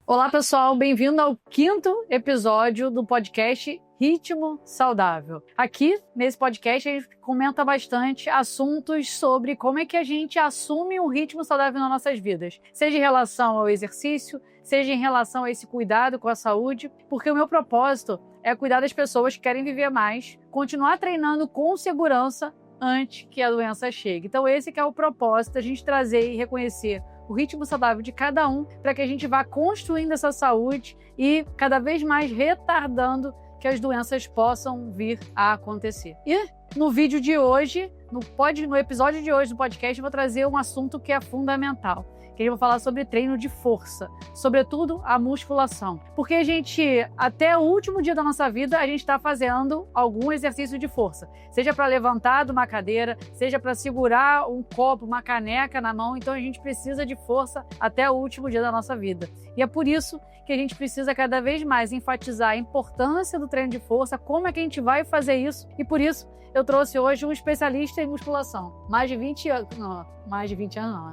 Olá, pessoal, bem-vindo ao 5º episódio do podcast Ritmo Saudável. Aqui, nesse podcast, a gente comenta bastante assuntos sobre como é que a gente assume um ritmo saudável nas nossas vidas, seja em relação ao exercício, seja em relação a esse cuidado com a saúde, porque o meu propósito é cuidar das pessoas que querem viver mais, continuar treinando com segurança antes que a doença chegue. Então esse que é o propósito, a gente trazer e reconhecer o ritmo saudável de cada um para que a gente vá construindo essa saúde e cada vez mais retardando que as doenças possam vir a acontecer. E no vídeo de hoje, no episódio de hoje do podcast, eu vou trazer um assunto que é fundamental. Que eu vou falar sobre treino de força, sobretudo a musculação. Porque a gente, até o último dia da nossa vida, a gente está fazendo algum exercício de força. Seja para levantar de uma cadeira, seja para segurar um copo, uma caneca na mão. Então a gente precisa de força até o último dia da nossa vida. E é por isso que a gente precisa cada vez mais enfatizar a importância do treino de força, como é que a gente vai fazer isso. E por isso eu trouxe hoje um especialista em musculação. Mais de 20 anos, não,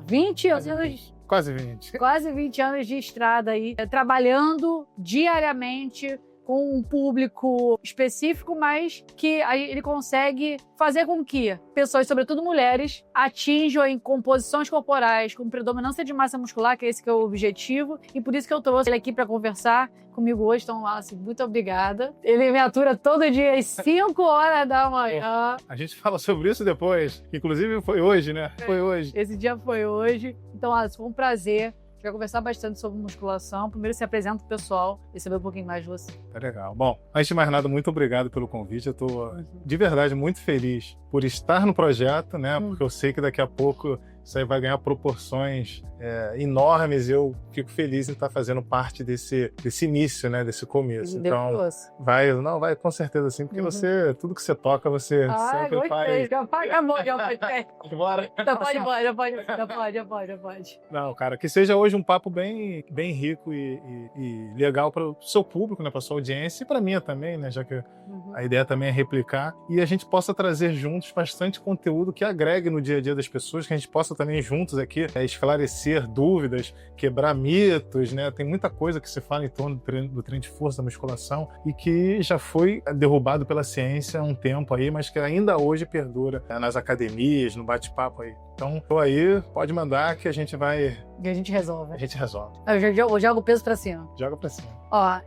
20 anos. Quase 20. Quase 20 anos de estrada aí, trabalhando diariamente com um público específico, mas que ele consegue fazer com que pessoas, sobretudo mulheres, atinjam em composições corporais com predominância de massa muscular, que é esse que é o objetivo, e por isso que eu trouxe ele aqui para conversar comigo hoje. Então, Wallace, muito obrigada. Ele me atura todo dia às 5 horas da manhã. A gente fala sobre isso depois, inclusive foi hoje, né? Foi hoje. Esse dia foi hoje. Então, Wallace, foi um prazer. A gente vai conversar bastante sobre musculação. Primeiro, se apresenta pro pessoal e saber um pouquinho mais de você. Tá legal. Bom, antes de mais nada, muito obrigado pelo convite. Eu tô, de verdade, muito feliz por estar no projeto, né? Porque eu sei que daqui a pouco isso aí vai ganhar proporções enormes e eu fico feliz em estar fazendo parte desse início, né? Desse começo. Então, vai com certeza sim, porque você, tudo que você toca, você sempre faz. Já pode. Bora. Já pode. Não, cara, que seja hoje um papo bem rico e legal para o seu público, né? Para sua audiência e para mim também, né? Já que a ideia também é replicar e a gente possa trazer juntos bastante conteúdo que agregue no dia a dia das pessoas, que a gente possa também juntos aqui esclarecer dúvidas, quebrar mitos, né? Tem muita coisa que se fala em torno do treino de força, da musculação e que já foi derrubado pela ciência há um tempo aí, mas que ainda hoje perdura nas academias, no bate-papo aí. Então, tô aí, pode mandar que a gente vai... E a gente resolve. A gente resolve. Eu jogo o peso pra cima. Joga pra cima. Ó,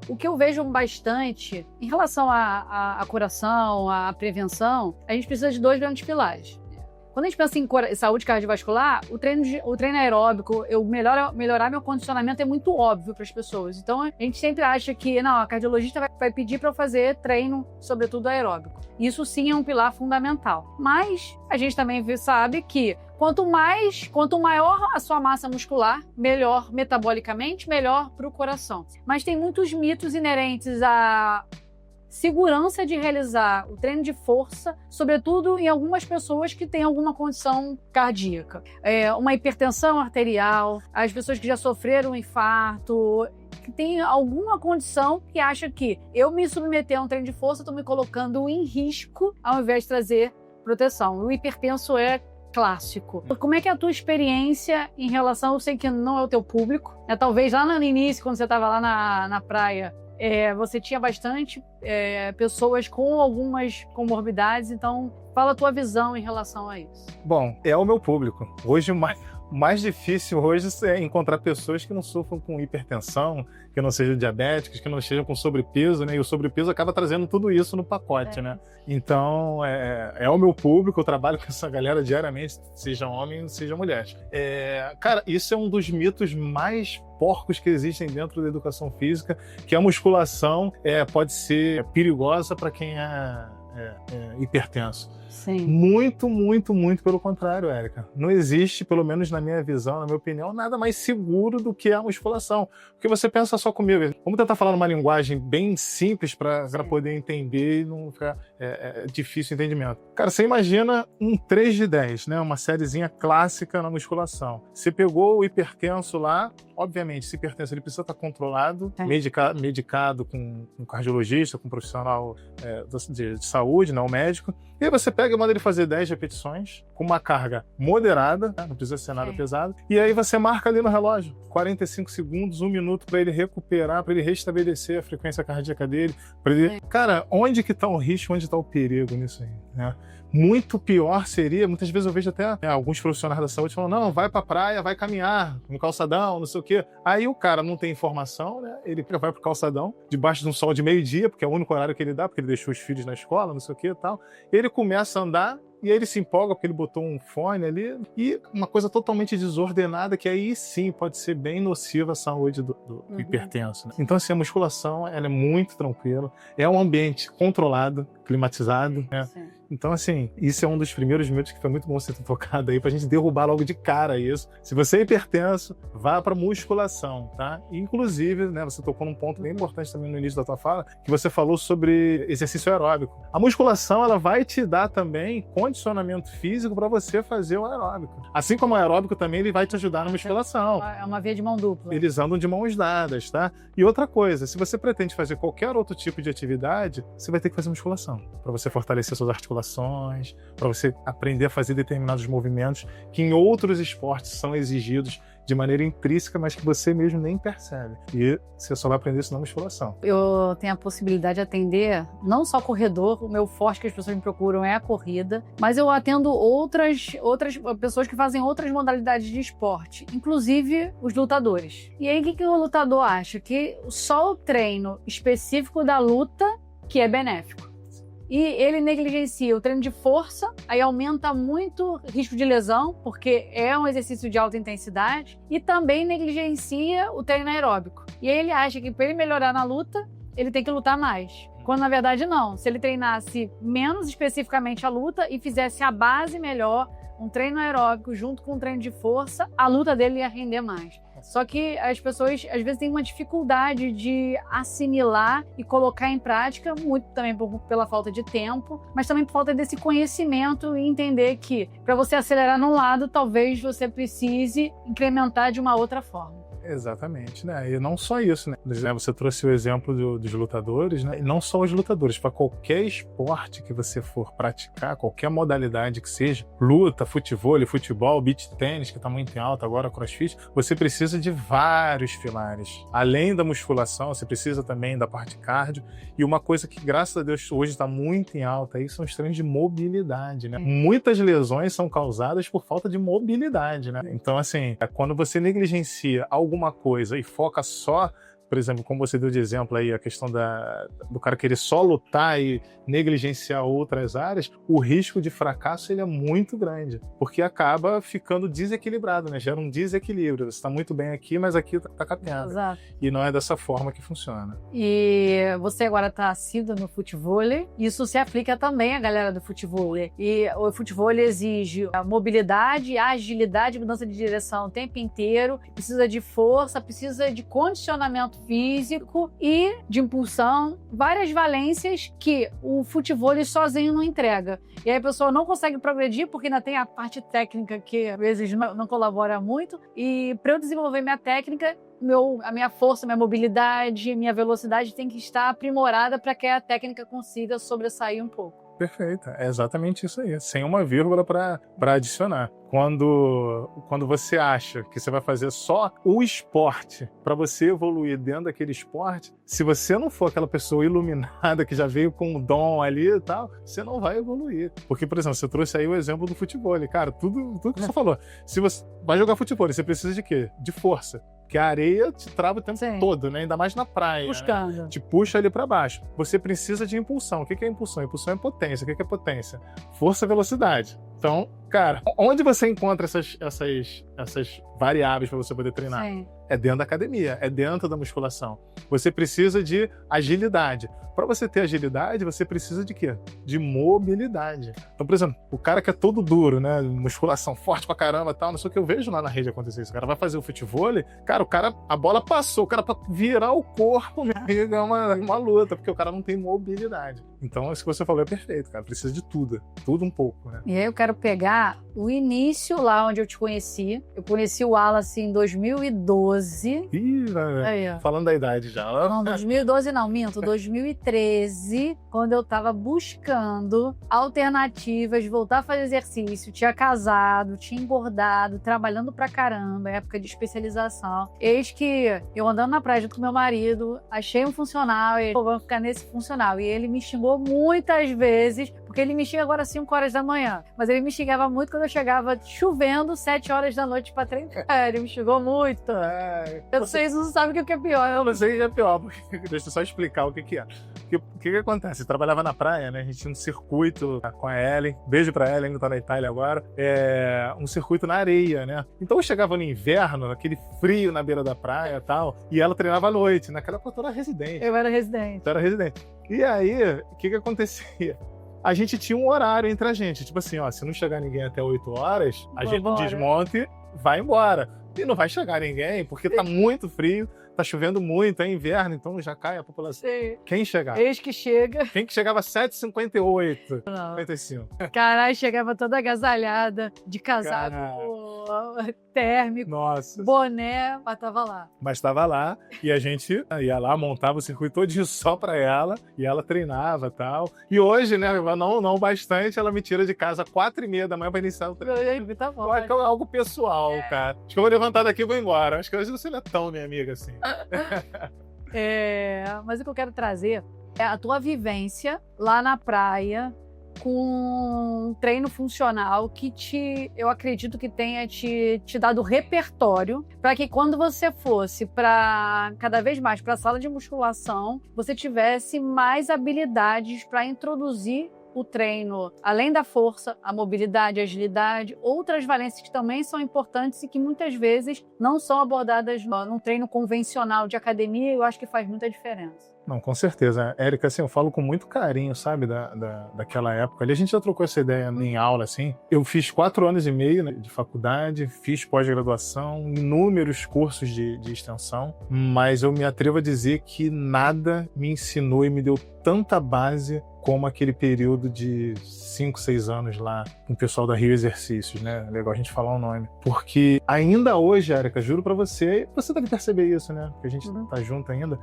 o que eu vejo bastante em relação à curação, à prevenção, a gente precisa de 2 grandes pilares. Quando a gente pensa em saúde cardiovascular, o treino aeróbico, melhorar meu condicionamento é muito óbvio para as pessoas. Então, a gente sempre acha que a cardiologista vai pedir para eu fazer treino, sobretudo aeróbico. Isso sim é um pilar fundamental. Mas a gente também sabe que quanto maior a sua massa muscular, melhor metabolicamente, melhor para o coração. Mas tem muitos mitos inerentes à segurança de realizar o treino de força, sobretudo em algumas pessoas que têm alguma condição cardíaca. Uma hipertensão arterial, as pessoas que já sofreram um infarto, que tem alguma condição que acha que eu me submeter a um treino de força, estou me colocando em risco ao invés de trazer proteção. O hipertenso é clássico. Como é que é a tua experiência em relação, eu sei que não é o teu público, talvez lá no início, quando você estava lá na praia, você tinha bastante pessoas com algumas comorbidades, então fala a tua visão em relação a isso. Bom, é o meu público. Hoje, o mais difícil hoje é encontrar pessoas que não sofram com hipertensão, que não sejam diabéticas, que não estejam com sobrepeso, né? E o sobrepeso acaba trazendo tudo isso no pacote, né? Então, é o meu público, eu trabalho com essa galera diariamente, seja homem, seja mulher. Cara, isso é um dos mitos mais porcos que existem dentro da educação física, que a musculação pode ser perigosa para quem é hipertenso. Sim. Muito, muito, muito pelo contrário, Érica. Não existe, pelo menos na minha visão, na minha opinião, nada mais seguro do que a musculação. Porque você pensa só comigo. Vamos tentar falar numa linguagem bem simples para poder entender e não ficar difícil o entendimento. Cara, você imagina um 3 de 10, né? Uma sériezinha clássica na musculação. Você pegou o hipertenso lá, obviamente, esse hipertenso ele precisa estar controlado, medicado com um cardiologista, com um profissional de saúde, não médico. E aí você pega e manda ele fazer 10 repetições com uma carga moderada, né? Não precisa ser nada pesado. E aí você marca ali no relógio 45 segundos, 1 minuto para ele recuperar, para ele restabelecer a frequência cardíaca dele. Cara, onde que tá o risco, onde tá o perigo nisso aí, né? Muito pior seria, muitas vezes eu vejo até alguns profissionais da saúde falando, não, vai pra praia, vai caminhar no calçadão, não sei o quê. Aí o cara não tem informação, né? Ele vai pro calçadão, debaixo de um sol de meio-dia, porque é o único horário que ele dá, porque ele deixou os filhos na escola, não sei o quê e tal. Ele começa a andar, e aí ele se empolga porque ele botou um fone ali, e uma coisa totalmente desordenada, que aí sim pode ser bem nociva à saúde do hipertenso, né? Então, assim, a musculação, ela é muito tranquila, é um ambiente controlado, climatizado, né? Sim. Então, assim, isso é um dos primeiros mitos que foi muito bom você ter tocado aí, pra gente derrubar logo de cara isso. Se você é hipertenso, vá pra musculação, tá? Inclusive, né, você tocou num ponto bem importante também no início da tua fala, que você falou sobre exercício aeróbico. A musculação, ela vai te dar também condicionamento físico pra você fazer o aeróbico. Assim como o aeróbico também, ele vai te ajudar na musculação. É uma via de mão dupla. Eles andam de mãos dadas, tá? E outra coisa, se você pretende fazer qualquer outro tipo de atividade, você vai ter que fazer musculação, pra você fortalecer suas articulações, para você aprender a fazer determinados movimentos que em outros esportes são exigidos de maneira intrínseca, mas que você mesmo nem percebe. E você só vai aprender isso na musculação. Eu tenho a possibilidade de atender não só corredor, o meu forte que as pessoas me procuram é a corrida, mas eu atendo outras pessoas que fazem outras modalidades de esporte, inclusive os lutadores. E aí o que o lutador acha? Que só o treino específico da luta que é benéfico. E ele negligencia o treino de força, aí aumenta muito o risco de lesão, porque é um exercício de alta intensidade, e também negligencia o treino aeróbico. E aí ele acha que para ele melhorar na luta, ele tem que lutar mais. Quando na verdade não. Se ele treinasse menos especificamente a luta e fizesse a base melhor, um treino aeróbico junto com um treino de força, a luta dele ia render mais. Só que as pessoas, às vezes, têm uma dificuldade de assimilar e colocar em prática, muito também pela falta de tempo, mas também por falta desse conhecimento e entender que, para você acelerar num lado, talvez você precise incrementar de uma outra forma. Exatamente, né? E não só isso, né? Você trouxe o exemplo dos lutadores, né? E não só os lutadores, para qualquer esporte que você for praticar, qualquer modalidade que seja, luta, futebol, beach tênis, que está muito em alta agora, crossfit, você precisa de vários pilares. Além da musculação, você precisa também da parte cardio. E uma coisa que, graças a Deus, hoje está muito em alta aí são os treinos de mobilidade, né? Muitas lesões são causadas por falta de mobilidade, né? Então, assim, quando você negligencia alguma coisa e foca só, por exemplo, como você deu de exemplo aí, a questão do cara querer só lutar e negligenciar outras áreas, o risco de fracasso ele é muito grande, porque acaba ficando desequilibrado, né? Gera um desequilíbrio. Você está muito bem aqui, mas aqui tá capenga. Exato. E não é dessa forma que funciona. E você agora está assíduo no futevôlei. Isso se aplica também à galera do futevôlei. E o futevôlei exige a mobilidade, a agilidade, mudança de direção o tempo inteiro. Precisa de força, precisa de condicionamento físico e de impulsão. Várias valências que o futevôlei sozinho não entrega. E aí a pessoa não consegue progredir porque ainda tem a parte técnica que às vezes não colabora muito. E para eu desenvolver minha técnica, a minha força, minha mobilidade, minha velocidade tem que estar aprimorada para que a técnica consiga sobressair um pouco. Perfeito, é exatamente isso aí, sem uma vírgula para adicionar. Quando você acha que você vai fazer só o esporte para você evoluir dentro daquele esporte, se você não for aquela pessoa iluminada que já veio com o dom ali e tal, você não vai evoluir. Porque, por exemplo, você trouxe aí o exemplo do futebol. Cara, tudo que você falou. Se você vai jogar futebol, você precisa de quê? De força. Porque a areia te trava o tempo todo, né? Ainda mais na praia. Buscando. Né? Te puxa ali para baixo. Você precisa de impulsão. O que é impulsão? Impulsão é potência. O que é potência? Força e velocidade. Então, cara, onde você encontra essas variáveis para você poder treinar? Sim. É dentro da academia, é dentro da musculação. Você precisa de agilidade. Para você ter agilidade, você precisa de quê? De mobilidade. Então, por exemplo, o cara que é todo duro, né? Musculação forte pra caramba e tal, não sei o que eu vejo lá na rede acontecer isso. O cara vai fazer o futevôlei, cara, a bola passou, o cara pra virar o corpo, meu amigo, é uma luta, porque o cara não tem mobilidade. Então, isso que você falou é perfeito, cara. Precisa de tudo um pouco, né? E aí eu quero pegar o início lá onde eu te conheci. Eu conheci o Wallace em 2012. 2012. Ih, Aí, falando da idade já. Não, 2012 não, minto. 2013, quando eu tava buscando alternativas, voltar a fazer exercício, tinha casado, tinha engordado, trabalhando pra caramba, época de especialização. Eis que eu andando na praia junto com meu marido, achei um funcional, e ele, vamos ficar nesse funcional. E ele me xingou muitas vezes, porque ele me xinga agora às 5 horas da manhã. Mas ele me xingava muito quando eu chegava chovendo 7 horas da noite pra treinar. Ele me xingou muito. Vocês não sabem o que é pior. Eu não sei o que é pior, porque deixa eu só explicar o que é. O que acontece? Eu trabalhava na praia, né? A gente tinha um circuito com a Ellen. Beijo pra Ellen, que tá na Itália agora. Um circuito na areia, né? Então eu chegava no inverno, aquele frio na beira da praia e tal, e ela treinava à noite. Naquela época eu era residente. Eu era residente. Eu era residente. E aí, o que acontecia? A gente tinha um horário entre a gente. Tipo assim, ó, se não chegar ninguém até 8 horas, a gente desmonta e vai embora. E não vai chegar ninguém, porque tá muito frio, tá chovendo muito, é inverno, então já cai a população. Sim. Quem chegar? Eis que chega. Quem que chegava às 7h58? Não. 55. Caralho, chegava toda agasalhada, de casaco térmico, Nossa. boné, mas tava lá. Mas tava lá, e a gente ia lá, montava o circuito todinho só pra ela, e ela treinava e tal. E hoje, né, não bastante, ela me tira de casa às 4h30 da manhã pra iniciar o treino. Tá bom. Acho que é algo pessoal, cara. Acho que eu vou levantar daqui e vou embora. Acho que hoje você não é tão minha amiga assim. Mas o que eu quero trazer é a tua vivência lá na praia com um treino funcional que eu acredito que tenha te dado repertório para que quando você fosse para cada vez mais para a sala de musculação, você tivesse mais habilidades para introduzir o treino, além da força, a mobilidade, a agilidade, outras valências que também são importantes e que muitas vezes não são abordadas num treino convencional de academia, eu acho que faz muita diferença. Não, com certeza. Érica, assim, eu falo com muito carinho, sabe, daquela época. Ali a gente já trocou essa ideia em aula, assim. Eu fiz 4 anos e meio, né, de faculdade, fiz pós-graduação, inúmeros cursos de extensão, mas eu me atrevo a dizer que nada me ensinou e me deu tanta base como aquele período de 5, 6 anos lá com o pessoal da Rio Exercícios, né? Legal a gente falar o nome. Porque ainda hoje, Érica, juro pra você deve perceber isso, né? Porque a gente tá junto ainda.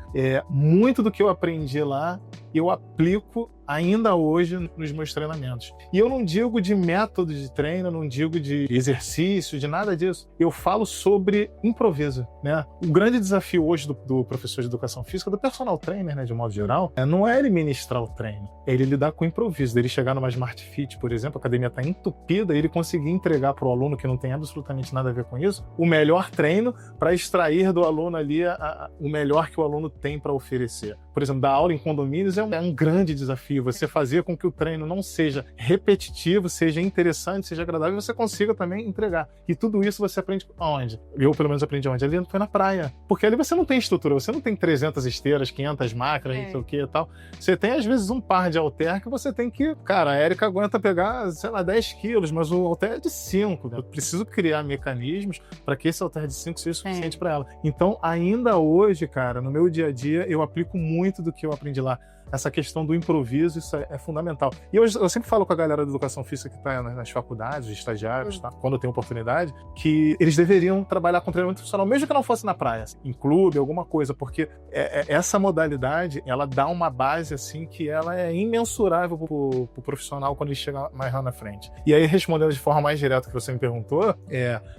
Muito do que eu aprendi lá, eu aplico ainda hoje nos meus treinamentos. E eu não digo de método de treino, não digo de exercício, de nada disso. Eu falo sobre improviso, né? O grande desafio hoje do professor de educação física, do personal trainer, né, de um modo geral, não é ele ministrar o treino, é ele lidar com o improviso. Ele chegar numa Smart Fit, por exemplo, a academia está entupida, e ele conseguir entregar para o aluno, que não tem absolutamente nada a ver com isso, o melhor treino para extrair do aluno ali o melhor que o aluno tem para oferecer. Por exemplo, dar aula em condomínios é um grande desafio. Você fazer com que o treino não seja repetitivo, seja interessante, seja agradável, e você consiga também entregar. E tudo isso você aprende onde? Eu, pelo menos, aprendi onde? Ali foi na praia. Porque ali você não tem estrutura, você não tem 300 esteiras, 500 máquinas, não sei o que e tal. Você tem, às vezes, um par de halter que você tem que... Cara, a Érica aguenta pegar, sei lá, 10 quilos, mas o halter é de 5. Eu preciso criar mecanismos para que esse halter de 5 seja suficiente para ela. Então, ainda hoje, cara, no meu dia a dia, eu aplico muito do que eu aprendi lá. Essa questão do improviso, isso é fundamental. E eu sempre falo com a galera da educação física que está nas faculdades, os estagiários, tá? Quando eu tenho oportunidade, que eles deveriam trabalhar com treinamento funcional, mesmo que não fosse na praia, assim, em clube, alguma coisa, porque essa modalidade, ela dá uma base, assim, que ela é imensurável pro profissional quando ele chega mais lá na frente. E aí, respondendo de forma mais direta que você me perguntou,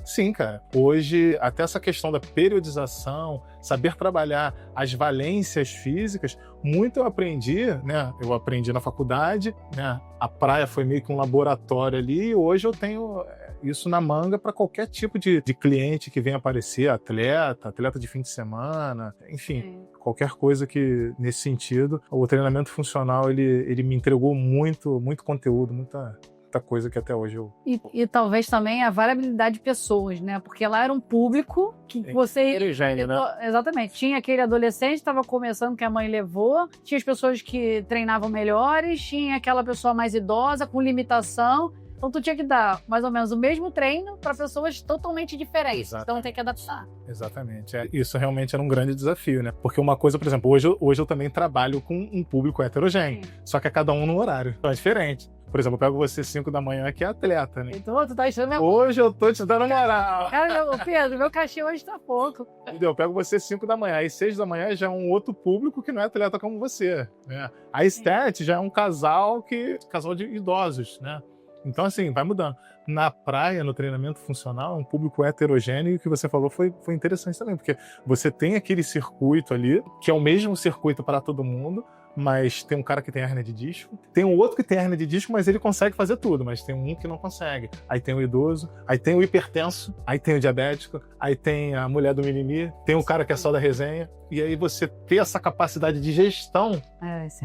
sim, cara, hoje, até essa questão da periodização, saber trabalhar as valências físicas, muito eu aprendi, né? Eu aprendi na faculdade, né? A praia foi meio que um laboratório ali, e hoje eu tenho isso na manga para qualquer tipo de cliente que venha aparecer, atleta de fim de semana, enfim, qualquer coisa que nesse sentido. O treinamento funcional, ele me entregou muito conteúdo, muita coisa que até hoje eu... E talvez também a variabilidade de pessoas, né? Porque lá era um público que você... Heterogêneo, né? Exatamente. Tinha aquele adolescente que estava começando, que a mãe levou, tinha as pessoas que treinavam melhores, tinha aquela pessoa mais idosa, com limitação. Então tu tinha que dar mais ou menos o mesmo treino para pessoas totalmente diferentes. Exato. Então tem que adaptar. Exatamente. Isso realmente era um grande desafio, né? Porque uma coisa, por exemplo, hoje eu também trabalho com um público heterogêneo. Só que é cada um no horário. Então é diferente. Por exemplo, eu pego você 5 da manhã, que é atleta, né? Então, tu tá achando mesmo? Hoje eu tô te dando moral. Cara, Pedro, meu cachê hoje tá pouco. Entendeu? Eu pego você 5 da manhã. Aí 6 da manhã já é um outro público que não é atleta como você, né? A Stat já é um casal de idosos, né? Então, assim, vai mudando. Na praia, no treinamento funcional, é um público heterogêneo, e o que você falou foi interessante também, porque você tem aquele circuito ali, que é o mesmo circuito para todo mundo, mas tem um cara que tem hérnia de disco, tem um outro que tem hérnia de disco, mas ele consegue fazer tudo, mas tem um que não consegue. Aí tem o idoso, aí tem o hipertenso, aí tem o diabético, aí tem a mulher do mimimi, tem o cara que é só da resenha, e aí você ter essa capacidade de gestão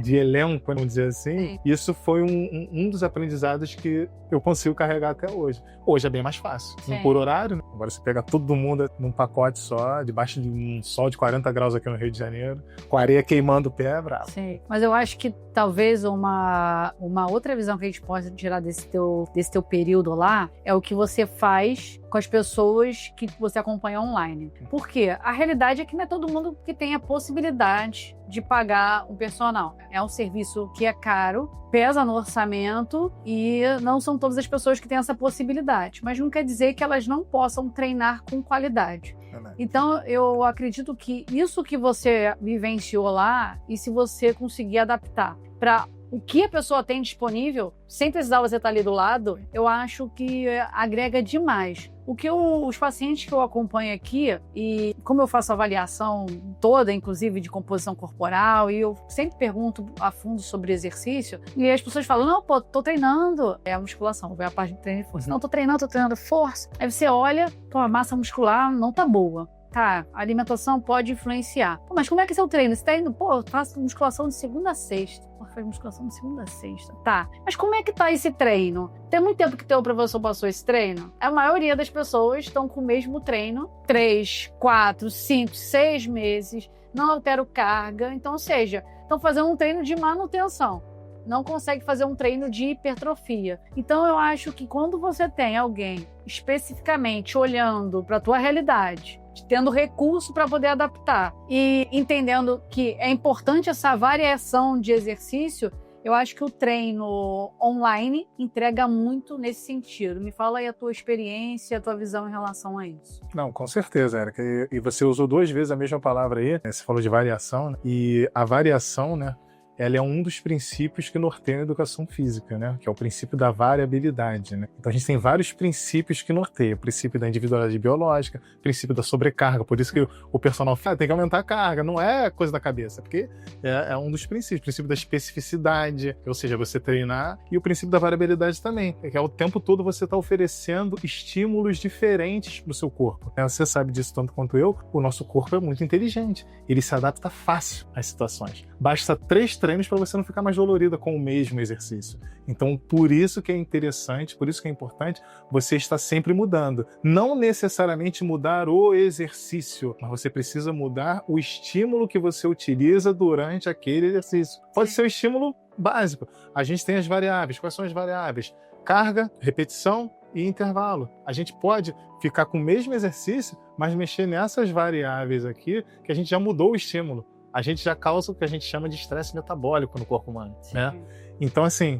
de elenco, vamos dizer assim, isso foi um dos aprendizados que eu consigo carregar até hoje. Hoje é bem mais fácil. Por horário, né? Agora você pega todo mundo num pacote só, debaixo de um sol de 40 graus aqui no Rio de Janeiro, com a areia queimando o pé, bravo. Sim, mas eu acho que talvez uma outra visão que a gente possa tirar desse teu período lá é o que você faz com as pessoas que você acompanha online. Por quê? A realidade é que não é todo mundo que tem a possibilidade de pagar um personal. É um serviço que é caro, pesa no orçamento e não são todas as pessoas que têm essa possibilidade. Mas não quer dizer que elas não possam treinar com qualidade. Então, eu acredito que isso que você vivenciou lá, e se você conseguir adaptar para o que a pessoa tem disponível, sem precisar você estar ali do lado, eu acho que agrega demais. O que os pacientes que eu acompanho aqui, e como eu faço avaliação toda, inclusive de composição corporal, e eu sempre pergunto a fundo sobre exercício, e as pessoas falam, não, pô, tô treinando, é a musculação, é a parte de treino de força. Não, tô treinando força. Aí você olha, pô, a massa muscular não tá boa. Tá, a alimentação pode influenciar. Pô, mas como é que é seu treino? Você tá indo, pô, eu faço musculação de segunda a sexta. Pô, faz musculação de segunda a sexta. Tá, mas como é que tá esse treino? Tem muito tempo que teu professor passou esse treino? A maioria das pessoas estão com o mesmo treino, 3, 4, 5, 6 meses, não altera carga. Então, ou seja, estão fazendo um treino de manutenção. Não consegue fazer um treino de hipertrofia. Então, eu acho que quando você tem alguém especificamente olhando para a tua realidade, tendo recurso para poder adaptar e entendendo que é importante essa variação de exercício, eu acho que o treino online entrega muito nesse sentido. Me fala aí a tua experiência, a tua visão em relação a isso. Não, com certeza, Érica. E você usou 2 vezes a mesma palavra aí, né? Você falou de variação, né? E a variação, né? Ela é um dos princípios que norteiam a educação física, né? Que é o princípio da variabilidade, né? Então a gente tem vários princípios que norteiam. O princípio da individualidade biológica, o princípio da sobrecarga. Por isso que o personal tem que aumentar a carga. Não é coisa da cabeça, porque é um dos princípios. O princípio da especificidade, ou seja, você treinar. E o princípio da variabilidade também, que é o tempo todo você está oferecendo estímulos diferentes para o seu corpo. Você sabe disso tanto quanto eu. O nosso corpo é muito inteligente. Ele se adapta fácil às situações. Basta 3 treinos para você não ficar mais dolorida com o mesmo exercício. Então, por isso que é interessante, por isso que é importante você estar sempre mudando. Não necessariamente mudar o exercício, mas você precisa mudar o estímulo que você utiliza durante aquele exercício. Pode ser o estímulo básico. A gente tem as variáveis. Quais são as variáveis? Carga, repetição e intervalo. A gente pode ficar com o mesmo exercício, mas mexer nessas variáveis aqui, que a gente já mudou o estímulo. A gente já causa o que a gente chama de estresse metabólico no corpo humano, né? Então, assim,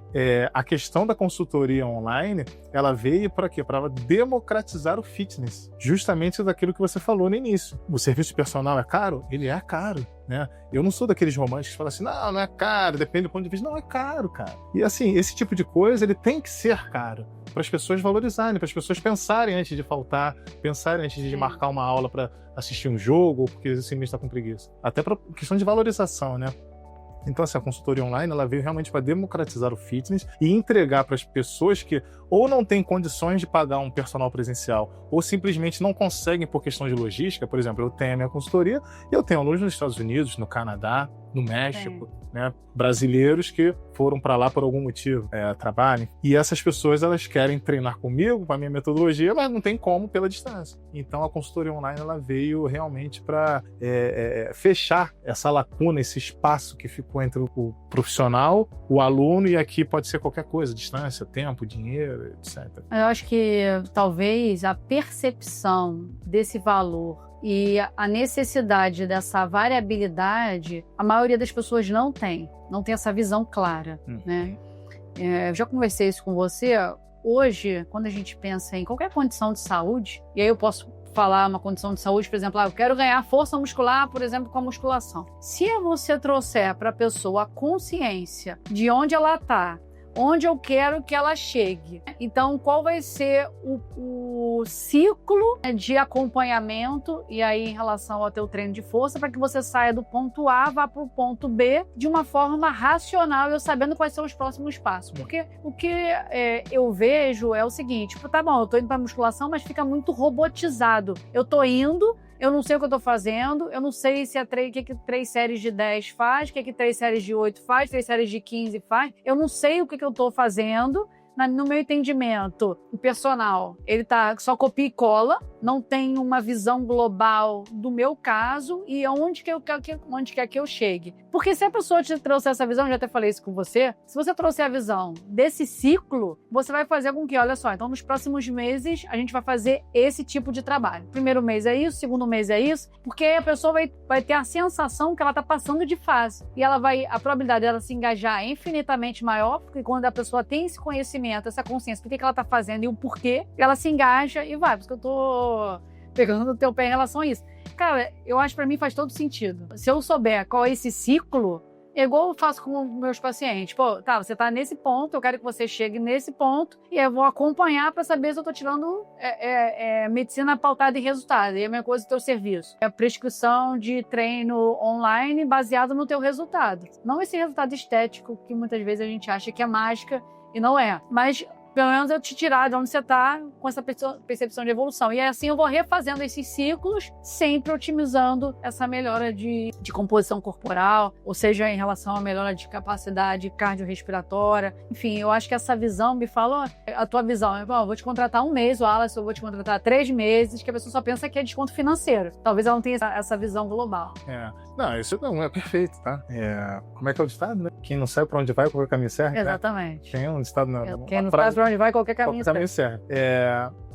a questão da consultoria online, ela veio para quê? Para democratizar o fitness. Justamente daquilo que você falou no início. O serviço personal é caro? Ele é caro, né? Eu não sou daqueles românticos que falam assim, não é caro, depende do ponto de vista. Não, é caro, cara. E, assim, esse tipo de coisa, ele tem que ser caro. Para as pessoas valorizarem, para as pessoas pensarem antes de faltar, pensarem antes de marcar uma aula para assistir um jogo, ou porque esse mês está com preguiça. Até para questão de valorização, né? Então, assim, a consultoria online, ela veio realmente para democratizar o fitness e entregar para as pessoas que ou não têm condições de pagar um personal presencial, ou simplesmente não conseguem por questão de logística. Por exemplo, eu tenho a minha consultoria e eu tenho alunos nos Estados Unidos, no Canadá, no México, né? Brasileiros que foram para lá por algum motivo, trabalho. E essas pessoas, elas querem treinar comigo, com a minha metodologia, mas não tem como pela distância. Então, a consultoria online, ela veio realmente para fechar essa lacuna, esse espaço que ficou entre o profissional, o aluno, e aqui pode ser qualquer coisa, distância, tempo, dinheiro, etc. Eu acho que talvez a percepção desse valor e a necessidade dessa variabilidade, a maioria das pessoas não tem essa visão clara, né? Eu já conversei isso com você. Hoje, quando a gente pensa em qualquer condição de saúde, e aí eu posso falar uma condição de saúde, por exemplo, eu quero ganhar força muscular, por exemplo, com a musculação. Se você trouxer para a pessoa a consciência de onde ela está, onde eu quero que ela chegue. Então, qual vai ser o ciclo de acompanhamento, e aí em relação ao teu treino de força, para que você saia do ponto A, vá para o ponto B de uma forma racional, eu sabendo quais são os próximos passos. Porque o que eu vejo é o seguinte, tá bom, eu tô indo para musculação, mas fica muito robotizado. Eu tô indo, eu não sei o que eu tô fazendo, eu não sei se o que 3 séries de 10 faz, o que 3 séries de 8 faz, 3 séries de 15 faz. Eu não sei o que eu tô fazendo. No meu entendimento, o personal, ele tá só copia e cola, não tem uma visão global do meu caso e onde quer que eu chegue. Porque se a pessoa te trouxer essa visão, já até falei isso com você, se você trouxer a visão desse ciclo, você vai fazer com que, olha só, então nos próximos meses a gente vai fazer esse tipo de trabalho. Primeiro mês é isso, segundo mês é isso, porque aí a pessoa vai ter a sensação que ela tá passando de fase. E a probabilidade dela se engajar é infinitamente maior, porque quando a pessoa tem esse conhecimento, essa consciência do que ela tá fazendo e o porquê, ela se engaja e vai, porque eu tô pegando no teu pé em relação a isso. Cara, eu acho que pra mim faz todo sentido. Se eu souber qual é esse ciclo, é igual eu faço com meus pacientes. Pô, tá, você tá nesse ponto, eu quero que você chegue nesse ponto e eu vou acompanhar pra saber se eu tô tirando medicina pautada em resultado. E a mesma coisa do teu serviço. É a prescrição de treino online baseado no teu resultado. Não esse resultado estético que muitas vezes a gente acha que é mágica e não é. Mas pelo menos eu te tirar de onde você está com essa percepção de evolução. E assim eu vou refazendo esses ciclos, sempre otimizando essa melhora de composição corporal, ou seja, em relação à melhora de capacidade cardiorrespiratória. Enfim, eu acho que essa visão me fala, a tua visão, eu vou te contratar 1 mês, o Wallace, eu vou te contratar 3 meses, que a pessoa só pensa que é desconto financeiro. Talvez ela não tenha essa visão global. Não, isso não é perfeito, tá? Como é que é o ditado, né? Quem não sabe pra onde vai, qualquer caminho serve. Exatamente. Tem um ditado quem não sabe pra onde vai, qualquer caminho serve.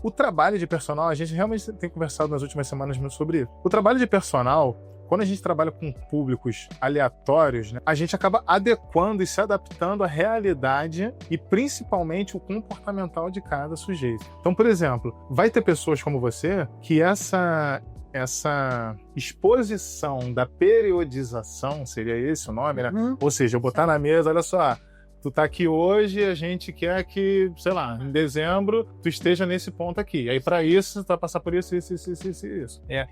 O trabalho de personal, a gente realmente tem conversado nas últimas semanas sobre isso. O trabalho de personal, quando a gente trabalha com públicos aleatórios, né, a gente acaba adequando e se adaptando à realidade e principalmente o comportamental de cada sujeito. Então, por exemplo, vai ter pessoas como você que essa exposição da periodização, seria esse o nome, né? Ou seja, eu botar na mesa, olha só, tu tá aqui hoje, a gente quer que, sei lá, em dezembro, tu esteja nesse ponto aqui. Aí, para isso, tu vai passar por isso.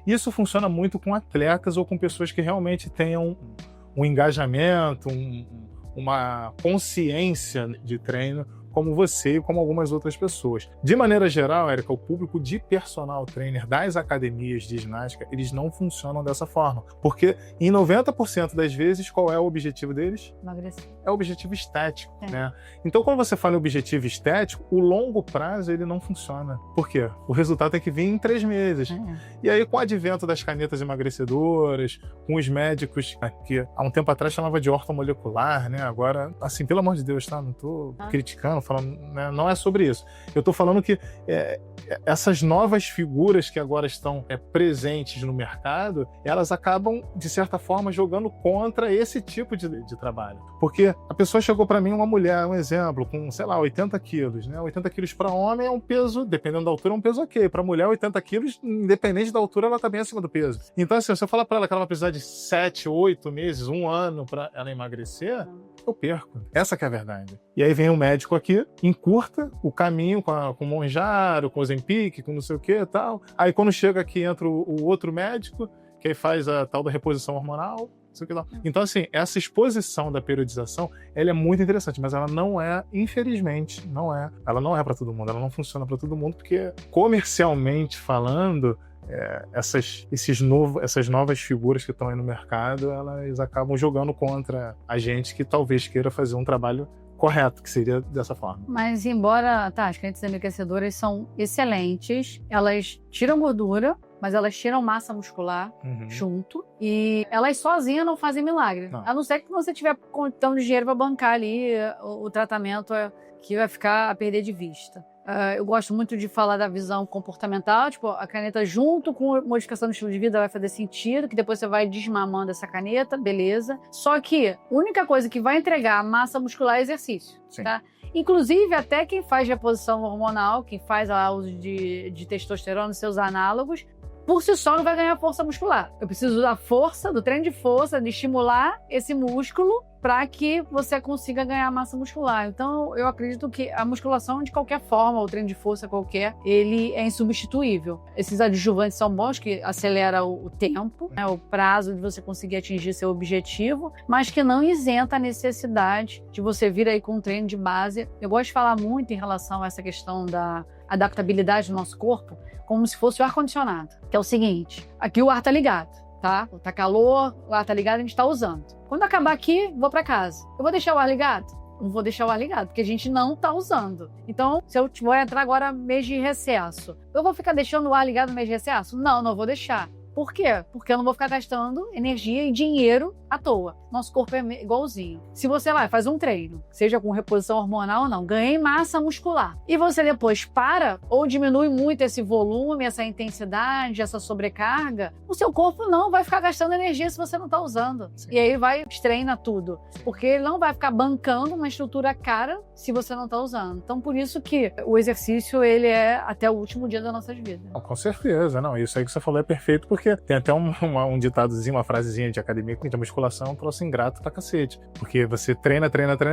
Isso funciona muito com atletas ou com pessoas que realmente tenham um engajamento, uma consciência de treino, como você e como algumas outras pessoas. De maneira geral, Érica, o público de personal trainer das academias de ginástica, eles não funcionam dessa forma. Porque em 90% das vezes, qual é o objetivo deles? Emagrecer. É o objetivo estético, né? Então, quando você fala em objetivo estético, o longo prazo, ele não funciona. Por quê? O resultado tem que vir em 3 meses. E aí, com o advento das canetas emagrecedoras, com os médicos, que há um tempo atrás chamava de ortomolecular, né? Agora, assim, pelo amor de Deus, tá? Não tô criticando, falando, né? Não é sobre isso. Eu tô falando que essas novas figuras que agora estão presentes no mercado, elas acabam, de certa forma, jogando contra esse tipo de trabalho. Porque a pessoa chegou para mim, uma mulher, um exemplo, com, sei lá, 80 quilos, né? 80 quilos para homem é um peso, dependendo da altura, é um peso ok. Para mulher, 80 quilos, independente da altura, ela tá bem acima do peso. Então, assim, se eu falar para ela que ela vai precisar de 7, 8 meses, 1 ano para ela emagrecer, eu perco. Essa que é a verdade. E aí vem o médico aqui, encurta o caminho com o Monjaro, com o Ozempic, com não sei o que e tal. Aí quando chega aqui, entra o outro médico, que aí faz a tal da reposição hormonal, não sei o que lá. Então, assim, essa exposição da periodização, ela é muito interessante, mas ela não é, infelizmente, ela não é para todo mundo, ela não funciona para todo mundo, porque comercialmente falando, essas novas figuras que estão aí no mercado, elas acabam jogando contra a gente que talvez queira fazer um trabalho correto, que seria dessa forma. Mas embora, as canetas enriquecedoras são excelentes, elas tiram gordura, mas elas tiram massa muscular junto, e elas sozinhas não fazem milagre. Não. A não ser que você estiver contando dinheiro para bancar ali o tratamento que vai ficar a perder de vista. Eu gosto muito de falar da visão comportamental, tipo, a caneta junto com modificação do estilo de vida vai fazer sentido, que depois você vai desmamando essa caneta, beleza. Só que a única coisa que vai entregar massa muscular é exercício, tá? Inclusive, até quem faz reposição hormonal, quem faz lá uso de testosterona nos seus análogos, por si só não vai ganhar força muscular. Eu preciso da força, do treino de força, de estimular esse músculo para que você consiga ganhar massa muscular. Então, eu acredito que a musculação, de qualquer forma, ou treino de força qualquer, ele é insubstituível. Esses adjuvantes são bons, que acelera o tempo, né, o prazo de você conseguir atingir seu objetivo, mas que não isenta a necessidade de você vir aí com um treino de base. Eu gosto de falar muito em relação a essa questão da adaptabilidade do nosso corpo, como se fosse o ar-condicionado, que é o seguinte, aqui o ar tá ligado, tá? Tá calor, o ar tá ligado, a gente tá usando. Quando acabar aqui, vou pra casa. Eu vou deixar o ar ligado? Não vou deixar o ar ligado, porque a gente não tá usando. Então, se eu vou entrar agora mês de recesso, eu vou ficar deixando o ar ligado no mês de recesso? Não vou deixar. Por quê? Porque eu não vou ficar gastando energia e dinheiro à toa. Nosso corpo é igualzinho. Se você lá faz um treino, seja com reposição hormonal ou não, ganhei massa muscular, e você depois para ou diminui muito esse volume, essa intensidade, essa sobrecarga, o seu corpo não vai ficar gastando energia se você não está usando. Sim. E aí vai, treina tudo. Porque ele não vai ficar bancando uma estrutura cara se você não está usando. Então, por isso que o exercício, ele é até o último dia das nossas vidas. Com certeza, não. Isso aí que você falou é perfeito, porque tem até um ditadozinho, uma frasezinha de academia, que a musculação é um troço ingrato pra cacete. Porque você treina.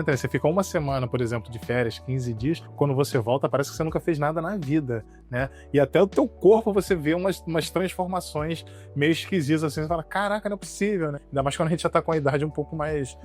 Você fica uma semana, por exemplo, de férias, 15 dias, quando você volta, parece que você nunca fez nada na vida, né? E até o teu corpo você vê umas transformações meio esquisitas, assim, você fala, caraca, não é possível, né? Ainda mais quando a gente já tá com a idade um pouco mais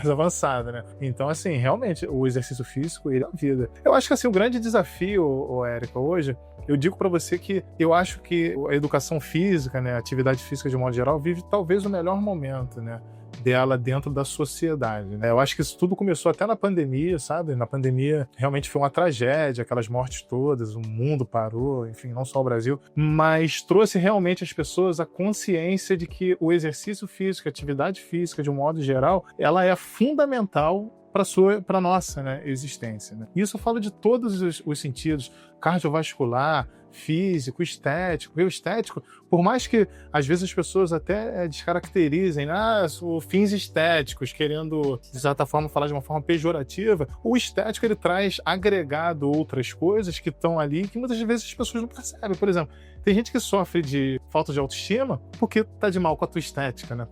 avançada, né? Então, assim, realmente, o exercício físico, ele é a vida. Eu acho que, assim, o grande desafio, Érica, hoje, eu digo pra você que eu acho que a educação física, né, a atividade física de modo geral, vive talvez o melhor momento, né, dela dentro da sociedade, né? Eu acho que isso tudo começou até na pandemia, sabe? Na pandemia realmente foi uma tragédia, aquelas mortes todas, o mundo parou, enfim, não só o Brasil, mas trouxe realmente às pessoas a consciência de que o exercício físico, a atividade física de um modo geral, ela é fundamental para a nossa, né, existência, né? Isso eu falo de todos os sentidos, cardiovascular, físico, estético. O estético, por mais que às vezes as pessoas até descaracterizem, fins estéticos, querendo, de certa forma, falar de uma forma pejorativa, o estético ele traz agregado outras coisas que estão ali que muitas vezes as pessoas não percebem. Por exemplo, tem gente que sofre de falta de autoestima porque tá de mal com a tua estética, né?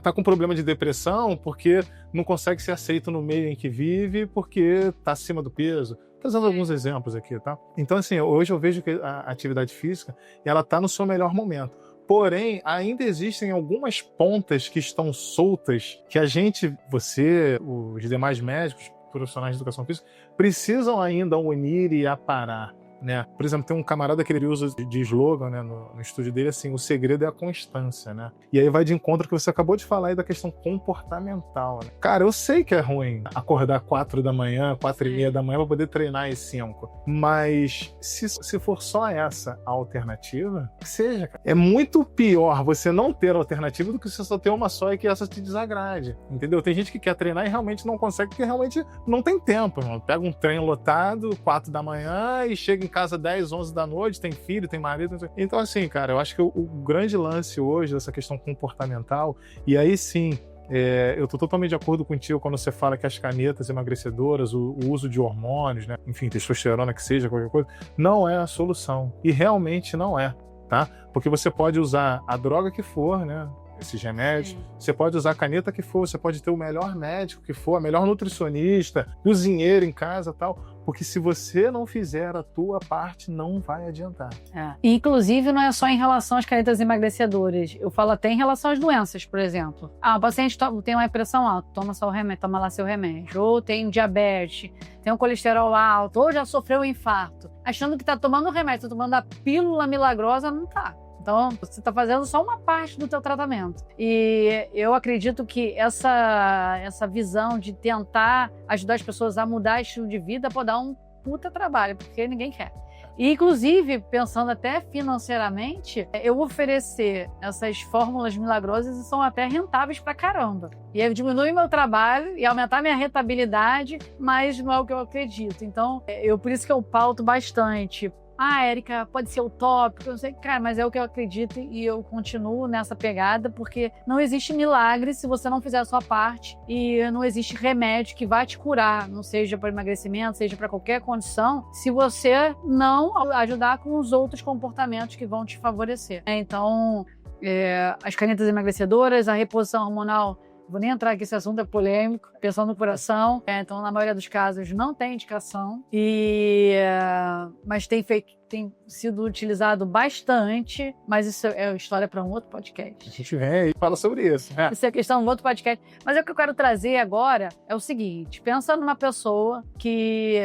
Tá com problema de depressão porque não consegue ser aceito no meio em que vive porque tá acima do peso. Estou dando alguns exemplos aqui, tá? Então, assim, hoje eu vejo que a atividade física, ela tá no seu melhor momento. Porém, ainda existem algumas pontas que estão soltas que a gente, você, os demais médicos, profissionais de educação física, precisam ainda unir e aparar, né? Por exemplo, tem um camarada que ele usa de slogan, né, no estúdio dele, assim, o segredo é a constância, né? E aí vai de encontro que você acabou de falar aí da questão comportamental, né? Cara, eu sei que é ruim acordar 4 da manhã, 4:30 da manhã pra poder treinar às 5, mas se for só essa a alternativa, que seja, cara. É muito pior você não ter alternativa do que você só ter uma só e que essa te desagrade, entendeu? Tem gente que quer treinar e realmente não consegue porque realmente não tem tempo, irmão. Pega um trem lotado, 4 da manhã e chega em casa 10, 11 da noite, tem filho, tem marido. Então, assim, cara, eu acho que o grande lance hoje dessa questão comportamental, e aí sim, eu tô totalmente de acordo contigo quando você fala que as canetas emagrecedoras, o uso de hormônios, né, enfim, testosterona que seja, qualquer coisa, não é a solução. E realmente não é, tá? Porque você pode usar a droga que for, né? esses remédios. Você pode usar a caneta que for, você pode ter o melhor médico que for, a melhor nutricionista, cozinheiro em casa e tal. Porque se você não fizer a tua parte, não vai adiantar. E, inclusive, não é só em relação às canetas emagrecedoras. Eu falo até em relação às doenças, por exemplo. O paciente tem uma pressão alta, toma lá seu remédio. Ou tem diabetes, tem um colesterol alto, ou já sofreu um infarto. Achando que tá tomando o remédio, tá tomando a pílula milagrosa, não tá. Então, você está fazendo só uma parte do teu tratamento. E eu acredito que essa visão de tentar ajudar as pessoas a mudar estilo de vida pode dar um puta trabalho, porque ninguém quer. E, inclusive, pensando até financeiramente, eu oferecer essas fórmulas milagrosas são até rentáveis pra caramba. E aí diminui meu trabalho e aumentar minha rentabilidade, mas não é o que eu acredito. Então, por isso que eu pauto bastante. Érica, pode ser utópico, eu não sei, cara, mas é o que eu acredito e eu continuo nessa pegada, porque não existe milagre se você não fizer a sua parte e não existe remédio que vai te curar, não seja para emagrecimento, seja para qualquer condição, se você não ajudar com os outros comportamentos que vão te favorecer. Então, as canetas emagrecedoras, a reposição hormonal, vou nem entrar aqui, esse assunto é polêmico, pensando no coração. Então, na maioria dos casos, não tem indicação. Mas tem sido utilizado bastante. Mas isso é história para um outro podcast. A gente vem e fala sobre isso. Isso é questão de um outro podcast. Mas o que eu quero trazer agora é o seguinte. Pensa numa pessoa que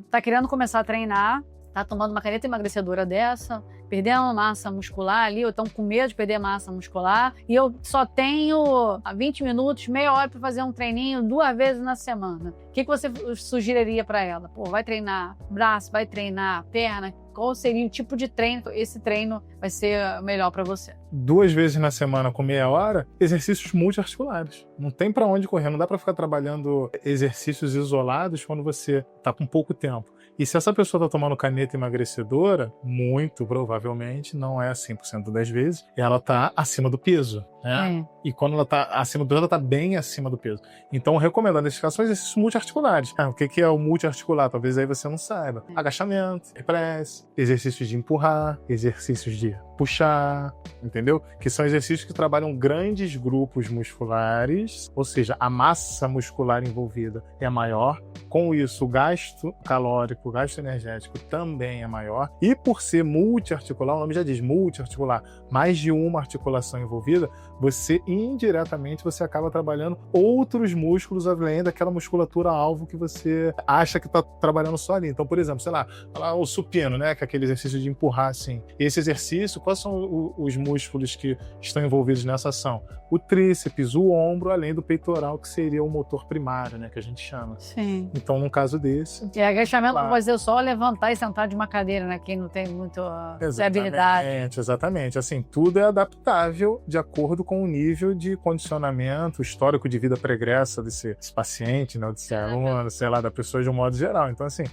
está querendo começar a treinar, está tomando uma caneta emagrecedora dessa, perdendo massa muscular ali, ou estão com medo de perder massa muscular, e eu só tenho 20 minutos, meia hora para fazer um treininho 2 vezes na semana. O que você sugeriria para ela? Vai treinar braço, vai treinar perna? Qual seria o tipo de treino? Esse treino vai ser melhor para você. 2 vezes na semana com meia hora, exercícios multiarticulares. Não tem para onde correr, não dá para ficar trabalhando exercícios isolados quando você está com pouco tempo. E se essa pessoa está tomando caneta emagrecedora, muito provavelmente, não é 100% das vezes, ela está acima do peso, né? E quando ela está acima do peso, ela está bem acima do peso. Então, recomendando nesses casos, são exercícios multiarticulares. O que é o multiarticular? Talvez aí você não saiba. Agachamento, press, exercícios de empurrar, exercícios de puxar, entendeu? Que são exercícios que trabalham grandes grupos musculares, ou seja, a massa muscular envolvida é maior. Com isso, o gasto calórico, o gasto energético também é maior. E por ser multiarticular, o nome já diz multiarticular, mais de uma articulação envolvida, você indiretamente você acaba trabalhando outros músculos além daquela musculatura-alvo que você acha que está trabalhando só ali. Então, por exemplo, sei lá, o supino, né, que é aquele exercício de empurrar assim. Esse exercício, quais são os músculos que estão envolvidos nessa ação? O tríceps, o ombro, além do peitoral, que seria o motor primário, né, que a gente chama. Sim. Então, no caso desse... E agachamento não pode ser só levantar e sentar de uma cadeira, né, quem não tem muita habilidade. Exatamente. Assim, tudo é adaptável de acordo com o nível de condicionamento, histórico de vida pregressa desse paciente, né, desse aluno, sei lá, da pessoa de um modo geral. Então, assim,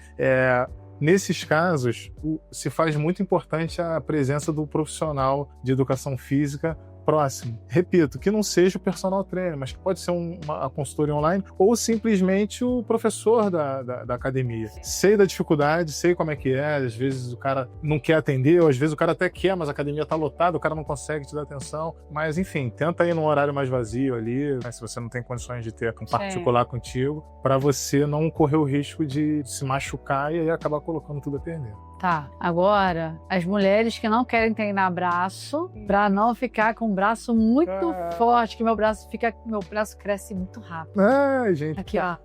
nesses casos, se faz muito importante a presença do profissional de educação física próximo. Repito, que não seja o personal trainer, mas que pode ser uma consultoria online ou simplesmente o professor da academia. Sei da dificuldade, sei como é que é, às vezes o cara não quer atender, ou às vezes o cara até quer, mas a academia tá lotada, o cara não consegue te dar atenção. Mas enfim, tenta ir num horário mais vazio ali, né, se você não tem condições de ter um particular contigo, para você não correr o risco de se machucar e aí acabar colocando tudo a perder. Tá, agora, as mulheres que não querem treinar braço, pra não ficar com o braço muito forte, que meu braço cresce muito rápido. Ai, gente. Aqui, ó.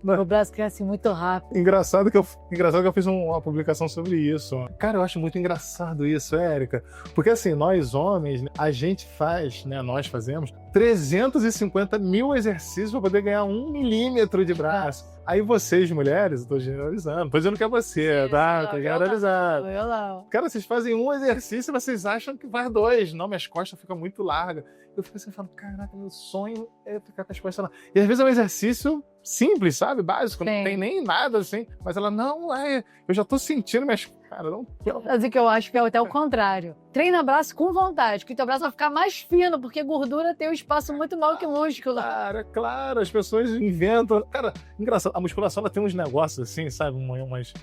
Meu braço cresce muito rápido. Engraçado que eu fiz uma publicação sobre isso. Cara, eu acho muito engraçado isso, Érica. Porque assim, nós homens, né, a gente faz, né, nós fazemos 350 mil exercícios para poder ganhar 1 milímetro de braço. Aí vocês, mulheres, eu tô generalizando, tô dizendo que é você, tá? Tô generalizando. Eu não. Cara, vocês fazem um exercício e vocês acham que faz 2. Não, minhas costas ficam muito largas. Eu fico assim, falando, caraca, meu sonho é ficar com as costas largas. E às vezes é um exercício simples, sabe? Básico, não tem nem nada assim. Mas ela, não, eu já tô sentindo cara, não... Assim que eu acho que é até o contrário. Treina braço com vontade, que teu braço vai ficar mais fino, porque gordura tem um espaço muito maior que músculo. Claro, as pessoas inventam. Cara, engraçado, a musculação ela tem uns negócios assim, sabe?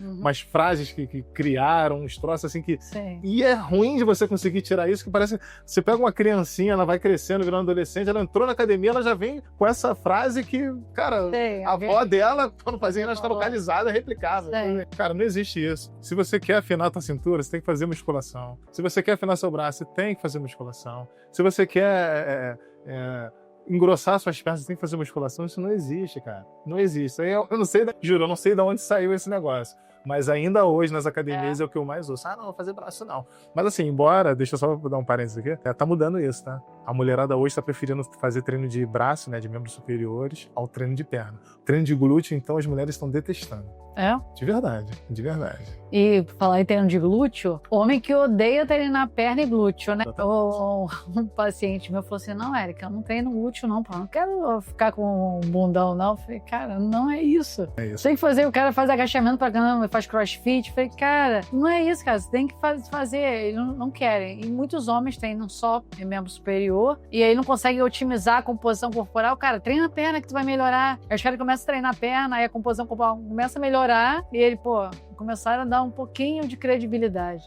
Umas frases que criaram, uns troços assim que... Sim. E é ruim de você conseguir tirar isso, que parece... Você pega uma criancinha, ela vai crescendo, virando adolescente, ela entrou na academia, ela já vem com essa frase que, cara, Sim, a avó dela, quando fazia, ela está localizada, replicável. Sim. Cara, não existe isso. Se você quer afinar a tua cintura, você tem que fazer musculação. Se você quer afinar seu braço, você tem que fazer musculação. Se você quer engrossar suas pernas, você tem que fazer musculação. Isso não existe, cara. Não existe. Aí eu não sei, juro, eu não sei de onde saiu esse negócio. Mas ainda hoje nas academias é o que eu mais ouço. Ah, não, vou fazer braço não. Mas assim, embora, deixa eu só dar um parênteses aqui, tá mudando isso, tá? A mulherada hoje tá preferindo fazer treino de braço, né, de membros superiores, ao treino de perna. O treino de glúteo, então, as mulheres estão detestando. É? De verdade, de verdade. E falar em treino de glúteo, homem que odeia treinar perna e glúteo, né? Um paciente meu falou assim, não, Érica, eu não treino glúteo não, pô, não quero ficar com um bundão não. Eu falei, cara, não é isso. É isso. Tem que fazer, o cara faz agachamento pra caramba, faz crossfit. Eu falei, cara, não é isso, cara, você tem que fazer. Eles não querem. E muitos homens treinam só em membro superior e aí não conseguem otimizar a composição corporal. Cara, treina a perna que tu vai melhorar. Aí os caras começam a treinar a perna, aí a composição corporal começa a melhorar e ele, começaram a dar um pouquinho de credibilidade.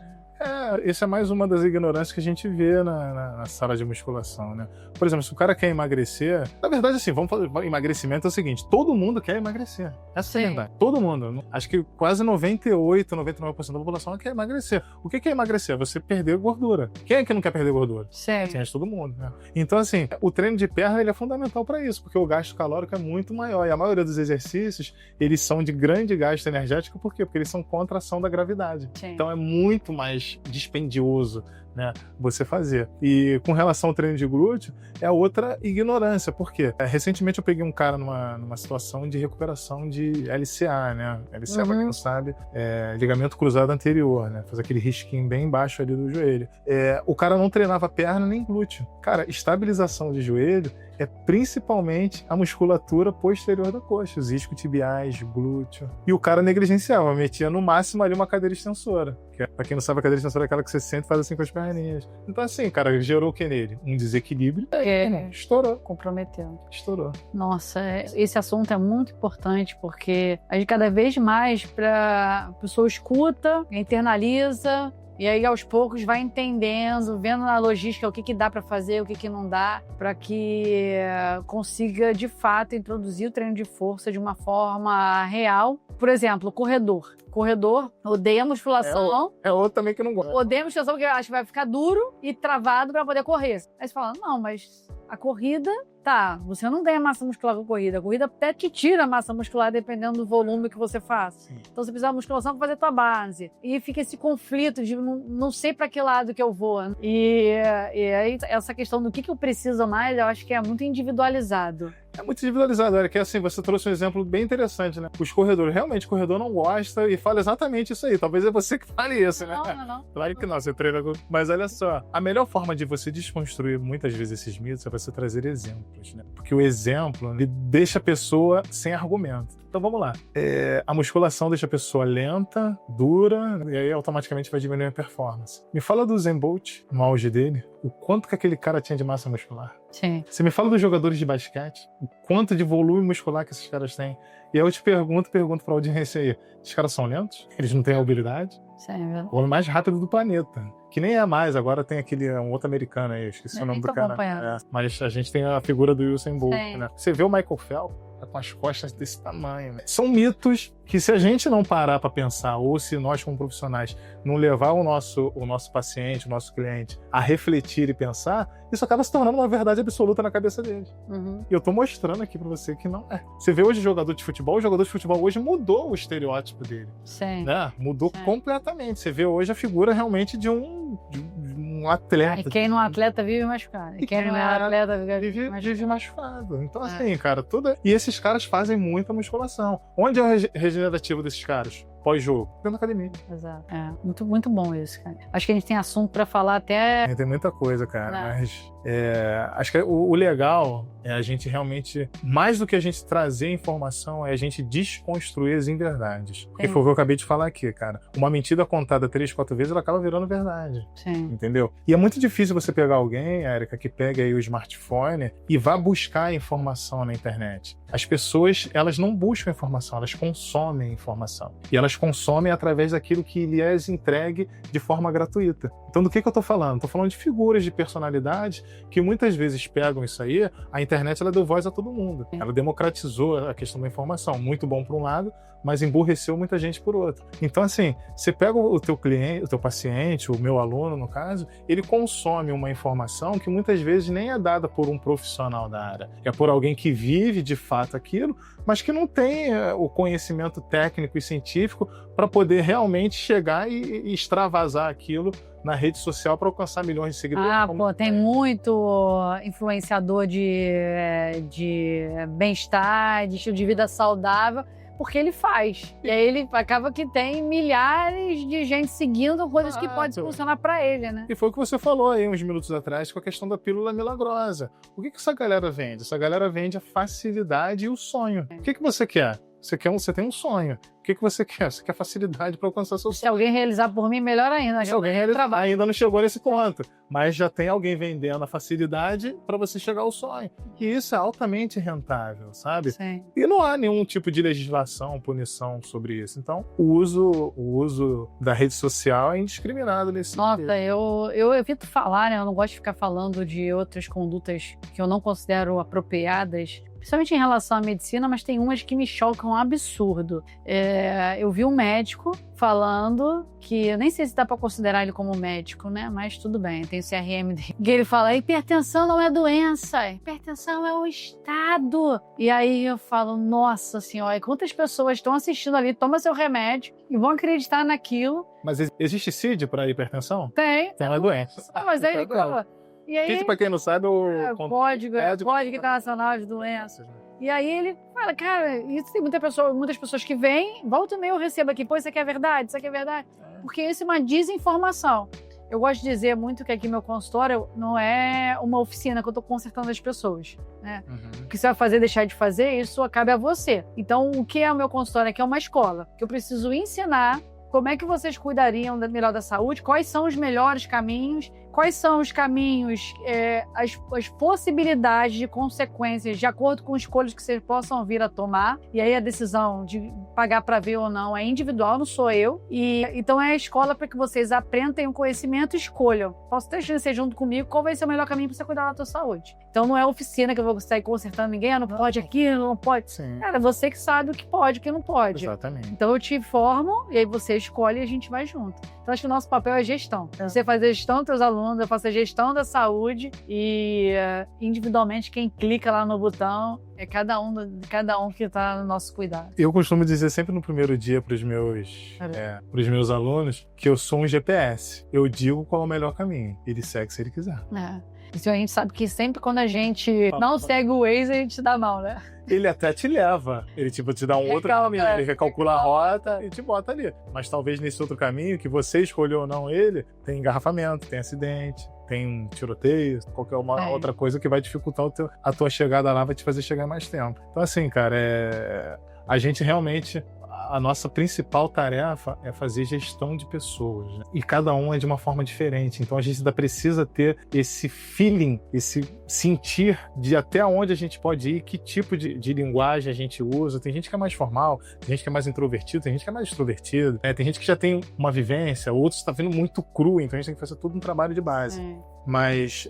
Essa é mais uma das ignorâncias que a gente vê na sala de musculação, né? Por exemplo, se o cara quer emagrecer... Na verdade, assim, vamos falar, emagrecimento é o seguinte, todo mundo quer emagrecer. Essa é a verdade. Todo mundo. Acho que quase 98, 99% da população quer emagrecer. O que é emagrecer? Você perder gordura. Quem é que não quer perder gordura? Certo. Sim, é todo mundo, né? Então, assim, o treino de perna ele é fundamental para isso, porque o gasto calórico é muito maior. E a maioria dos exercícios, eles são de grande gasto energético. Por quê? Porque eles são contra a ação da gravidade. Sim. Então, é muito mais dispendioso, né, você fazer. E com relação ao treino de glúteo, é outra ignorância. Por quê? Recentemente eu peguei um cara numa situação de recuperação de LCA, né? LCA, pra quem não sabe, é ligamento cruzado anterior, né? Faz aquele risquinho bem embaixo ali do joelho. O cara não treinava perna nem glúteo. Cara, estabilização de joelho é principalmente a musculatura posterior da coxa, os isquiotibiais, glúteo. E o cara negligenciava, metia no máximo ali uma cadeira extensora. Que, pra quem não sabe, a cadeira extensora é aquela que você senta e faz assim com as perninhas. Então assim, cara, gerou o que nele? Um desequilíbrio. Estourou. Comprometeu. Estourou. Nossa, esse assunto é muito importante porque a gente cada vez mais a pessoa escuta, internaliza, e aí, aos poucos, vai entendendo, vendo na logística o que dá para fazer, o que não dá, para que consiga, de fato, introduzir o treino de força de uma forma real. Por exemplo, corredor. Corredor odeia musculação. É outro também que não gosta. Odeia musculação porque acha que vai ficar duro e travado para poder correr. Aí você fala, não, mas a corrida... Tá, você não ganha massa muscular com a corrida. A corrida até te tira massa muscular dependendo do volume que você faz. Sim. Então você precisa de musculação para fazer a tua base. E fica esse conflito de não sei para que lado que eu vou. E aí essa questão do que eu preciso mais, eu acho que é muito individualizado. É muito individualizado, Eric. Assim, você trouxe um exemplo bem interessante, né? Os corredores, realmente, o corredor não gosta e fala exatamente isso aí. Talvez é você que fale isso, né? Não. Claro que não, você treina. Mas olha só, a melhor forma de você desconstruir muitas vezes esses mitos é você trazer exemplos, né? Porque o exemplo, ele deixa a pessoa sem argumento. Então vamos lá. A musculação deixa a pessoa lenta, dura, e aí automaticamente vai diminuir a performance. Me fala do Usain Bolt, no auge dele, o quanto que aquele cara tinha de massa muscular. Sim. Você me fala dos jogadores de basquete, o quanto de volume muscular que esses caras têm. E aí eu te pergunto pra audiência aí, esses caras são lentos? Eles não têm habilidade? Sim. O homem mais rápido do planeta. Que nem é mais, agora tem um outro americano aí, esqueci o nome do cara. Mas a gente tem a figura do Usain Bolt, né? Você vê o Michael Phelps, com as costas desse tamanho. Né? São mitos que se a gente não parar para pensar, ou se nós como profissionais não levar o nosso paciente, o nosso cliente a refletir e pensar, isso acaba se tornando uma verdade absoluta na cabeça dele. Uhum. E eu tô mostrando aqui para você que não é. Você vê hoje o jogador de futebol hoje mudou o estereótipo dele. Sim. Né? Mudou completamente. Você vê hoje a figura realmente de um atleta. E quem não é atleta vive machucado. E quem não é atleta vive machucado. Então, assim, cara, E esses caras fazem muita musculação. Onde é o regenerativo desses caras? pós-jogo? Dentro da academia. Exato. Muito, muito bom isso, cara. Acho que a gente tem assunto pra falar até... Tem muita coisa, cara, mas acho que o legal é a gente realmente, mais do que a gente trazer informação, é a gente desconstruir as inverdades. Porque foi o que eu acabei de falar aqui, cara. Uma mentira contada 3, 4 vezes, ela acaba virando verdade. Sim. Entendeu? E é muito difícil você pegar alguém, Érica, que pega aí o smartphone e vá buscar informação na internet. As pessoas, elas não buscam informação, elas consomem informação. E elas consomem através daquilo que lhe é entregue de forma gratuita. Então, do que eu tô falando? Tô falando de figuras de personalidade que muitas vezes pegam isso aí. A internet, ela deu voz a todo mundo. Ela democratizou a questão da informação. Muito bom por um lado, mas emburreceu muita gente por outro. Então, assim, você pega o teu cliente, o teu paciente, o meu aluno, no caso, ele consome uma informação que muitas vezes nem é dada por um profissional da área. É por alguém que vive, de fato, aquilo, mas que não tem o conhecimento técnico e científico para poder realmente chegar e extravasar aquilo na rede social para alcançar milhões de seguidores. Tem muito influenciador de bem-estar, de estilo de vida saudável, porque ele faz. E aí ele acaba que tem milhares de gente seguindo coisas que podem funcionar para ele, né? E foi o que você falou aí uns minutos atrás com a questão da pílula milagrosa. O que essa galera vende? Essa galera vende a facilidade e o sonho. O que você quer? Você tem um sonho. O que você quer? Você quer facilidade para alcançar seu sonho. Se alguém realizar por mim, melhor ainda. Se alguém realizar, ainda não chegou nesse ponto. Mas já tem alguém vendendo a facilidade para você chegar ao sonho. E isso é altamente rentável, sabe? Sim. E não há nenhum tipo de legislação, punição sobre isso. Então, o uso da rede social é indiscriminado nesse sentido. Nossa, eu evito falar, né? Eu não gosto de ficar falando de outras condutas que eu não considero apropriadas, principalmente em relação à medicina, mas tem umas que me chocam um absurdo. Eu vi um médico falando que, eu nem sei se dá pra considerar ele como médico, né? Mas tudo bem, tem o CRM dele. Que ele fala, hipertensão não é doença, hipertensão é o estado. E aí eu falo, nossa senhora, quantas pessoas estão assistindo ali, toma seu remédio e vão acreditar naquilo. Mas existe CID para hipertensão? Tem. Então é doença. Mas aí ele fala... E aí, CID, pra quem não sabe, é o Código Internacional de Doenças. E aí ele fala, cara, isso tem muitas pessoas que vêm, volta e meia eu recebo aqui, pô, isso aqui é verdade, isso aqui é verdade. Porque isso é uma desinformação. Eu gosto de dizer muito que aqui meu consultório não é uma oficina que eu tô consertando as pessoas, né? O que você vai fazer, deixar de fazer, isso cabe a você. Então, o que é o meu consultório aqui é uma escola, que eu preciso ensinar como é que vocês cuidariam melhor da saúde, quais são os melhores caminhos, quais são os caminhos, as possibilidades de consequências de acordo com escolhas que vocês possam vir a tomar. E aí a decisão de pagar para ver ou não é individual, não sou eu. E então é a escola para que vocês aprendam o conhecimento e escolham. Posso até ser junto comigo qual vai ser o melhor caminho para você cuidar da tua saúde. Então não é oficina que eu vou sair consertando ninguém, não pode aquilo, não pode. Sim. Cara, você que sabe o que pode e o que não pode. Exatamente. Então eu te informo e aí você escolhe e a gente vai junto. Então acho que o nosso papel é gestão. Você faz a gestão dos teus alunos, eu faço a gestão da saúde e individualmente quem clica lá no botão é cada um que está no nosso cuidado. Eu costumo dizer sempre no primeiro dia para os meus alunos que eu sou um GPS. Eu digo qual é o melhor caminho. Ele segue se ele quiser. Isso a gente sabe que sempre quando a gente não segue o Waze, a gente dá mal, né? Ele até te leva. Ele te dá um outro caminho. Ele recalcula a rota e te bota ali. Mas talvez nesse outro caminho, que você escolheu ou não ele, tem engarrafamento, tem acidente, tem um tiroteio, qualquer outra coisa que vai dificultar a tua chegada lá, vai te fazer chegar mais tempo. Então assim, cara, a gente realmente... A nossa principal tarefa é fazer gestão de pessoas, né? E cada um é de uma forma diferente. Então a gente ainda precisa ter esse feeling, esse sentir de até onde a gente pode ir, que tipo de linguagem a gente usa. Tem gente que é mais formal, tem gente que é mais introvertido, tem gente que é mais extrovertido, né? Tem gente que já tem uma vivência, outros está vindo muito cru, então a gente tem que fazer todo um trabalho de base. Mas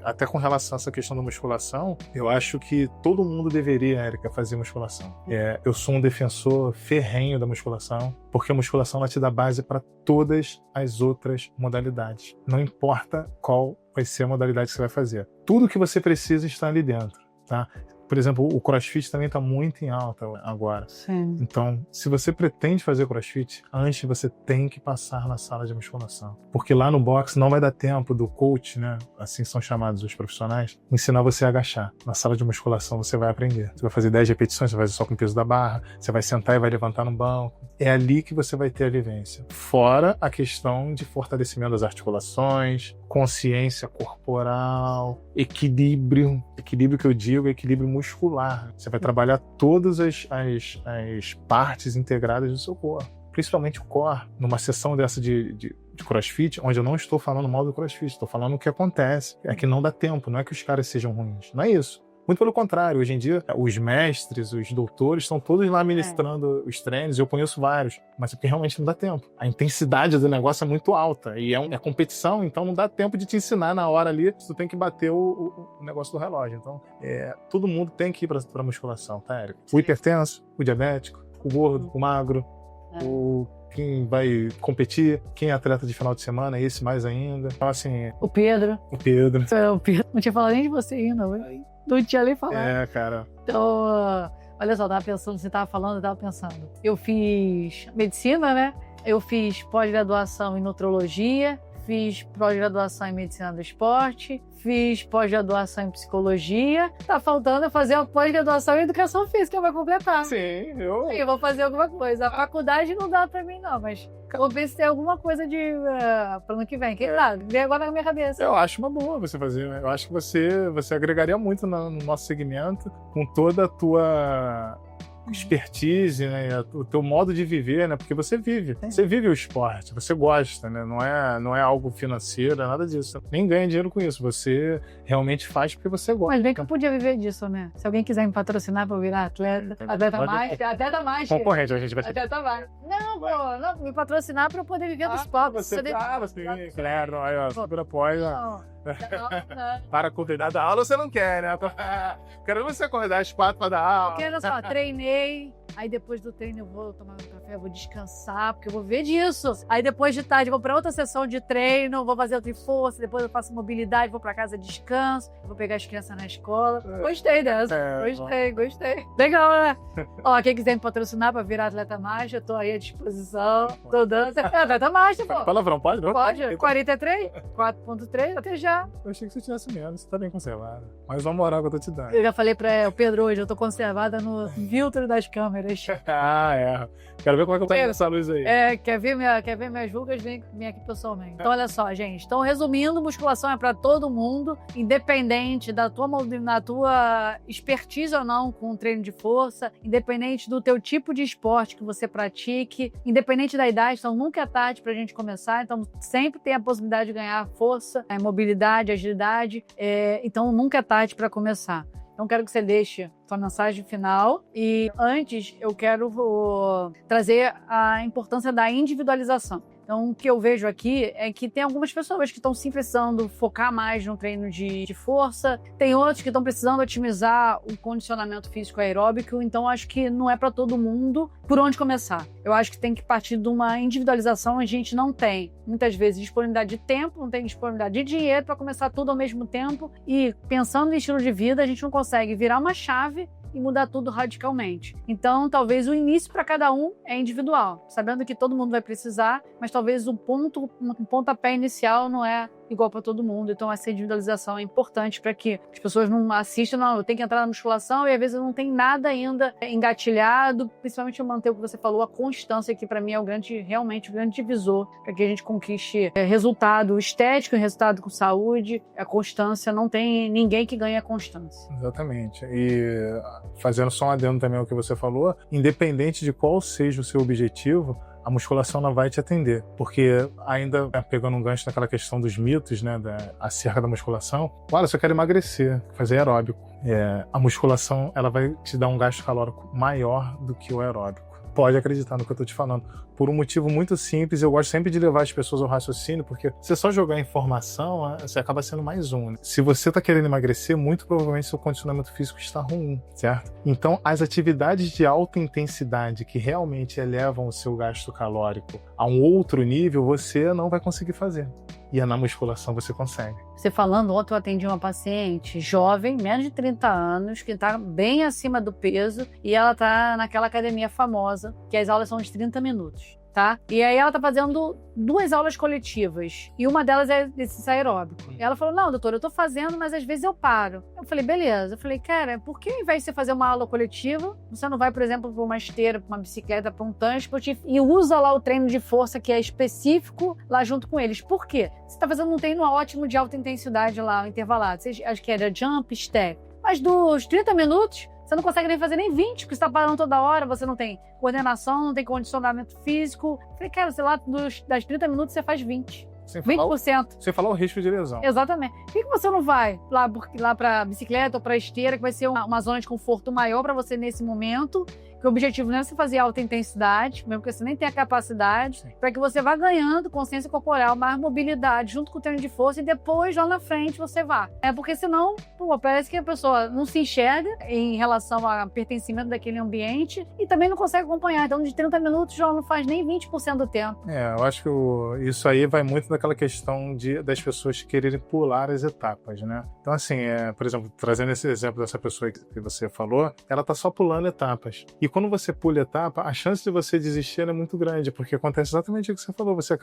até com relação a essa questão da musculação, eu acho que todo mundo deveria, Érica, fazer musculação. Eu sou um defensor ferrenho da musculação, porque a musculação ela te dá base para todas as outras modalidades. Não importa qual vai ser a modalidade que você vai fazer. Tudo que você precisa está ali dentro, tá? Por exemplo, o CrossFit também está muito em alta agora. Sim. Então, se você pretende fazer CrossFit, antes você tem que passar na sala de musculação. Porque lá no box não vai dar tempo do coach, né? Assim são chamados os profissionais, ensinar você a agachar. Na sala de musculação você vai aprender. Você vai fazer 10 repetições, você vai fazer só com o peso da barra, você vai sentar e vai levantar no banco. É ali que você vai ter a vivência. Fora a questão de fortalecimento das articulações, consciência corporal, equilíbrio. Equilíbrio que eu digo é equilíbrio muscular. Você vai trabalhar todas as partes integradas do seu corpo, principalmente o core. Numa sessão dessa de CrossFit, onde eu não estou falando mal do CrossFit, estou falando o que acontece. É que não dá tempo, não é que os caras sejam ruins, não é isso. Muito pelo contrário, hoje em dia, os mestres, os doutores, estão todos lá ministrando os treinos, eu conheço vários, mas é porque realmente não dá tempo. A intensidade do negócio é muito alta, e é competição, então não dá tempo de te ensinar na hora ali, tu tem que bater o negócio do relógio. Então, todo mundo tem que ir pra musculação, tá, Érica? O hipertenso, o diabético, o gordo, o magro, quem vai competir, quem é atleta de final de semana, esse mais ainda. Então, assim... O Pedro. O Pedro. Não tinha falado nem de você ainda, não tinha nem falado. Cara. Então, olha só, eu tava pensando, você tava falando, eu tava pensando. Eu fiz medicina, né? Eu fiz pós-graduação em nutrologia, fiz pós-graduação em medicina do esporte, fiz pós-graduação em psicologia. Tá faltando eu fazer a pós-graduação em educação física pra completar. Sim, eu vou fazer alguma coisa. A faculdade não dá pra mim, não, mas vou ver se tem alguma coisa pro ano que vem. Quem sabe? Vem agora na minha cabeça. Eu acho uma boa você fazer. Eu acho que você agregaria muito no nosso segmento, com toda a tua expertise, né, o teu modo de viver, né, porque você vive o esporte, você gosta, né, não é algo financeiro, é nada disso, nem ganha dinheiro com isso, você realmente faz porque você gosta. Mas bem que eu podia viver disso, né, se alguém quiser me patrocinar pra eu virar atleta mais, concorrente, a gente vai atleta mais. Não, me patrocinar pra eu poder viver do esporte. Você claro, aí ó, super apoio. Não. Para cuidar da aula você não quer, né? Quero você acordar às 4 para dar aula. Eu quero só, treinei, aí depois do treino eu vou tomar meu café, eu vou descansar, porque eu vou ver disso. Aí depois de tarde eu vou para outra sessão de treino, vou fazer outra força, depois eu faço mobilidade, vou para casa, descanso, vou pegar as crianças na escola. Gostei dessa, gostei. Legal, né? Ó, quem quiser me patrocinar para virar atleta master, eu tô aí à disposição. Tô dando. Atleta master, pô. Palavrão, pode? Não? Pode. 43, 4.3, até já. Eu achei que você tivesse menos, você tá bem conservada. Mas uma moral que eu tô te dando. Eu já falei pra o Pedro hoje, eu tô conservada no filtro das câmeras. Quero ver como é que eu tenho essa luz aí. Quer ver minhas rugas? Vem aqui pessoalmente. Então, olha só, gente. Então, resumindo, musculação é pra todo mundo, independente da tua expertise ou não com o treino de força, independente do teu tipo de esporte que você pratique, independente da idade. Então, nunca é tarde pra gente começar. Então, sempre tem a possibilidade de ganhar força, mobilidade, agilidade. Então, nunca é tarde para começar. Então, quero que você deixe sua mensagem final. E antes, eu quero trazer a importância da individualização. Então, o que eu vejo aqui é que tem algumas pessoas que estão sim precisando focar mais no treino de força, tem outros que estão precisando otimizar o condicionamento físico aeróbico, então acho que não é para todo mundo por onde começar. Eu acho que tem que partir de uma individualização. A gente não tem, muitas vezes, disponibilidade de tempo, não tem disponibilidade de dinheiro para começar tudo ao mesmo tempo, e pensando no estilo de vida, a gente não consegue virar uma chave e mudar tudo radicalmente. Então, talvez o início para cada um é individual, sabendo que todo mundo vai precisar, mas talvez um pontapé inicial não é igual para todo mundo. Então, essa individualização é importante para que as pessoas não assistam, não, eu tenho que entrar na musculação e às vezes não tem nada ainda engatilhado, principalmente eu manter o que você falou, a constância, que para mim é realmente o grande divisor para que a gente conquiste resultado estético e resultado com saúde. A constância, não tem ninguém que ganhe a constância. Exatamente. E fazendo só um adendo também ao que você falou, independente de qual seja o seu objetivo, a musculação não vai te atender, porque ainda pegando um gancho naquela questão dos mitos, né, acerca da musculação, olha, se eu quero emagrecer, fazer aeróbico, a musculação ela vai te dar um gasto calórico maior do que o aeróbico. Pode acreditar no que eu tô te falando. Por um motivo muito simples, eu gosto sempre de levar as pessoas ao raciocínio, porque se só jogar informação, você acaba sendo mais um. Né? Se você tá querendo emagrecer, muito provavelmente seu condicionamento físico está ruim, certo? Então, as atividades de alta intensidade que realmente elevam o seu gasto calórico a um outro nível, você não vai conseguir fazer. E na musculação você consegue. Você falando, ontem eu atendi uma paciente jovem, menos de 30 anos, que está bem acima do peso, e ela está naquela academia famosa, que as aulas são de 30 minutos. Tá? E aí ela tá fazendo 2 aulas coletivas. E uma delas é esse aeróbico. E ela falou, não, doutora, eu tô fazendo, mas às vezes eu paro. Eu falei, beleza. Eu falei, cara, por que ao invés de você fazer uma aula coletiva, você não vai, por exemplo, pra uma esteira, pra uma bicicleta, pra um transporte e usa lá o treino de força que é específico lá junto com eles? Por quê? Você tá fazendo um treino ótimo de alta intensidade lá, intervalado. Acho que era jump, step. Mas dos 30 minutos, você não consegue nem fazer nem 20, porque você tá parando toda hora, você não tem coordenação, não tem condicionamento físico. Eu falei, cara, sei lá, das 30 minutos você faz 20. 20%. Sem falar o risco de lesão. Exatamente. Por que você não vai lá pra bicicleta ou pra esteira, que vai ser uma zona de conforto maior pra você nesse momento? Que o objetivo não é você fazer alta intensidade, mesmo que você nem tenha a capacidade, para que você vá ganhando consciência corporal, mais mobilidade, junto com o treino de força, e depois, lá na frente, você vá. Porque senão, parece que a pessoa não se enxerga em relação ao pertencimento daquele ambiente e também não consegue acompanhar. Então, de 30 minutos, já não faz nem 20% do tempo. Eu acho que isso aí vai muito daquela questão das pessoas quererem pular as etapas, né? Então, assim, por exemplo, trazendo esse exemplo dessa pessoa que você falou, ela tá só pulando etapas. E quando você pula etapa, a chance de você desistir é muito grande, porque acontece exatamente o que você falou. Você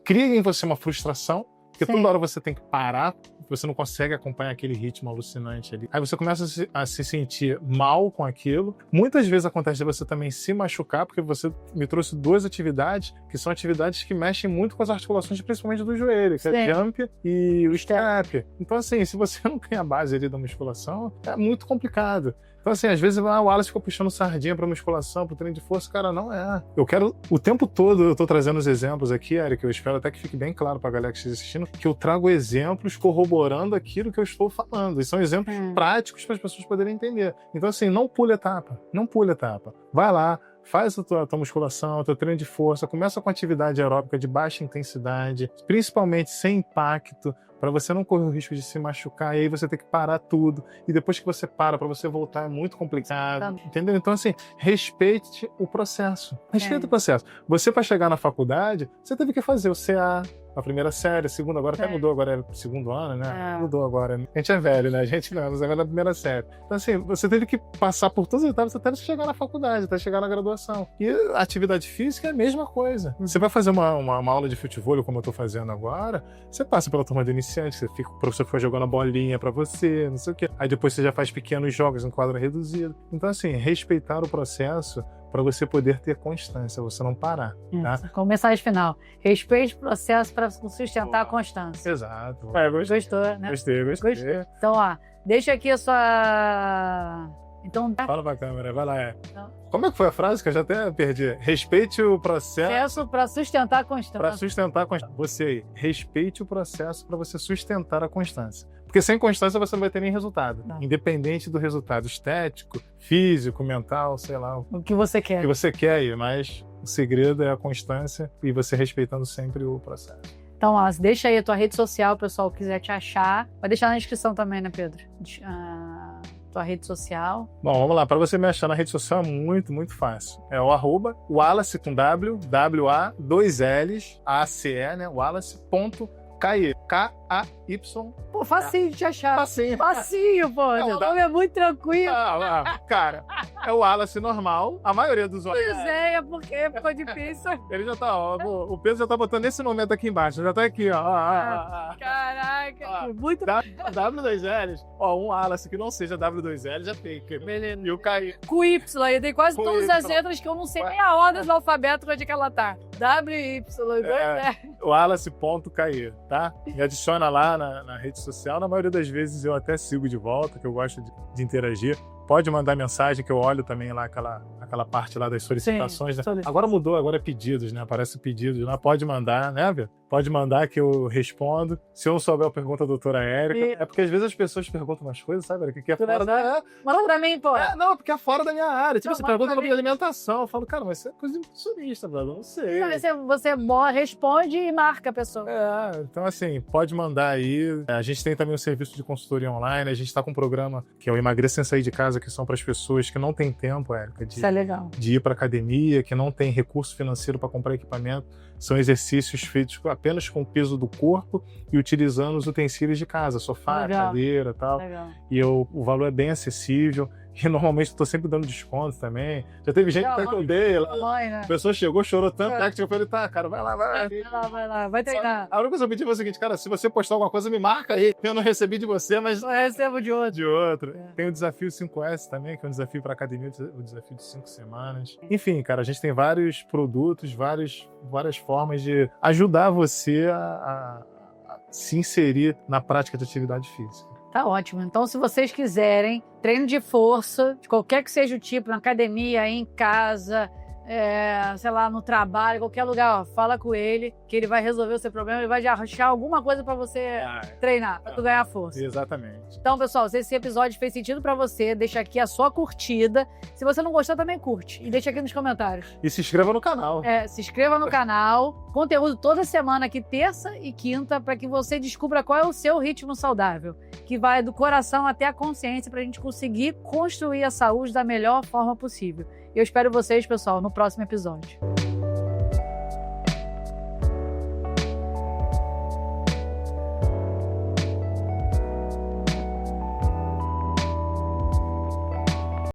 cria em você uma frustração, porque toda hora você tem que parar, você não consegue acompanhar aquele ritmo alucinante ali. Aí você começa a se sentir mal com aquilo. Muitas vezes acontece de você também se machucar, porque você me trouxe 2 atividades, que são atividades que mexem muito com as articulações, principalmente do joelho, que é jump e o step. Então, assim, se você não tem a base ali da musculação, é muito complicado. Então, assim, às vezes o Wallace ficou puxando sardinha pra musculação, pro treino de força. Cara, não é. Eu quero, o tempo todo, eu tô trazendo os exemplos aqui, Eric, eu espero até que fique bem claro pra galera que esteja assistindo, que eu trago exemplos corroborando aquilo que eu estou falando. E são exemplos práticos para as pessoas poderem entender. Então, assim, não pule etapa. Não pule etapa. Vai lá, faz a tua musculação, o teu treino de força, começa com atividade aeróbica de baixa intensidade, principalmente sem impacto, para você não correr o risco de se machucar, e aí você tem que parar tudo, e depois que você para você voltar é muito complicado, entendeu? Então, assim, respeite o processo. Respeite o processo. Você, para chegar na faculdade, você teve que fazer o CA, a primeira série, a segunda, agora até mudou, agora é segundo ano, né? Mudou agora. A gente é velho, né? A gente não, mas agora é na primeira série. Então, assim, você teve que passar por todas as etapas até chegar na faculdade, até chegar na graduação. E a atividade física é a mesma coisa. Você vai fazer uma aula de futebol, como eu tô fazendo agora, você passa pela turma de iniciante, o professor fica jogando a bolinha pra você, não sei o quê. Aí depois você já faz pequenos jogos em quadro reduzido. Então, assim, respeitar o processo para você poder ter constância, você não parar. Tá? Com mensagem final. Respeite o processo para sustentar a constância. Exato. Gostou, né? Gostei. Então, deixa aqui a sua... Então, fala pra câmera, vai lá. Como é que foi a frase que eu já até perdi? Respeite o processo para sustentar a constância. Para sustentar a constância. Você aí, respeite o processo para você sustentar a constância. Porque sem constância você não vai ter nem resultado. Independente do resultado estético, físico, mental, sei lá. O que você quer. O que você quer aí, mas o segredo é a constância e você respeitando sempre o processo. Então, deixa aí a tua rede social, o pessoal quiser te achar. Vai deixar na descrição também, né, Pedro? Tua rede social. Bom, vamos lá. Para você me achar na rede social é muito, muito fácil. É o @Wallace com W, W-A-2-Ls, A-C-E, né? Wallace.Kaye. K-A-Y. Pô, facinho de te achar. Facinho, pô. O nome é muito tranquilo. Cara, é o Wallace normal. A maioria dos olhos. Pois é porque ficou difícil. Ele já tá, o Pedro já tá botando nesse momento aqui embaixo. Já tá aqui, ó. Caraca. Muito W2Ls. Um Wallace que não seja W2L já tem. Beleza. E o Kaye. Com Y. Ele tem quase todas as letras que eu não sei nem a ordem do alfabeto onde que ela tá. W-Y. Wallace.Kaye, tá? Me adiciona lá na rede social. Na maioria das vezes eu até sigo de volta, que eu gosto de interagir. Pode mandar mensagem que eu olho também lá aquela parte lá das solicitações. Sim, né? Agora mudou, agora é pedidos, né? Aparece pedidos lá. Pode mandar, né, Bia? Pode mandar que eu respondo. Se eu não souber, eu pergunto à doutora Érica. É porque às vezes as pessoas perguntam umas coisas, sabe, Érica? Que é fora da... Manda pra mim, pô. Não, porque é fora da minha área. Tipo, você pergunta sobre alimentação. Eu falo, cara, mas isso é coisa de nutricionista, brother. Não sei. Você responde e marca a pessoa. Então assim, pode mandar aí. A gente tem também um serviço de consultoria online. A gente tá com um programa que é o Emagreça Sem Sair de Casa, que são para as pessoas que não têm tempo, Érica, Isso é legal. de ir para academia, que não tem recurso financeiro para comprar equipamento. São exercícios feitos apenas com o peso do corpo e utilizando os utensílios de casa, sofá, cadeira e tal. Legal. E o valor é bem acessível. E normalmente estou sempre dando desconto também. Já teve gente que eu dei lá. Né? A pessoa chegou, chorou tanto, que eu falei, tá, cara, vai lá. Vai lá, vai treinar. A única coisa que eu pedi foi o seguinte, cara, se você postar alguma coisa, me marca aí. Eu não recebi de você, mas... Eu recebo de outro. De outro. Tem o desafio 5S também, que é um desafio para academia, o desafio de 5 semanas. Enfim, cara, a gente tem vários produtos, várias formas de ajudar você a se inserir na prática de atividade física. Tá ótimo. Então, se vocês quiserem treino de força, de qualquer que seja o tipo, na academia, em casa, sei lá, no trabalho, qualquer lugar, ó, fala com ele, que ele vai resolver o seu problema, ele vai achar alguma coisa pra você treinar, pra tu ganhar força. Exatamente. Então, pessoal, se esse episódio fez sentido pra você, deixa aqui a sua curtida. Se você não gostou, também curte. E deixa aqui nos comentários. E se inscreva no canal. Se inscreva no canal. Conteúdo toda semana aqui, terça e quinta, para que você descubra qual é o seu ritmo saudável, que vai do coração até a consciência pra gente conseguir construir a saúde da melhor forma possível. Eu espero vocês, pessoal, no próximo episódio.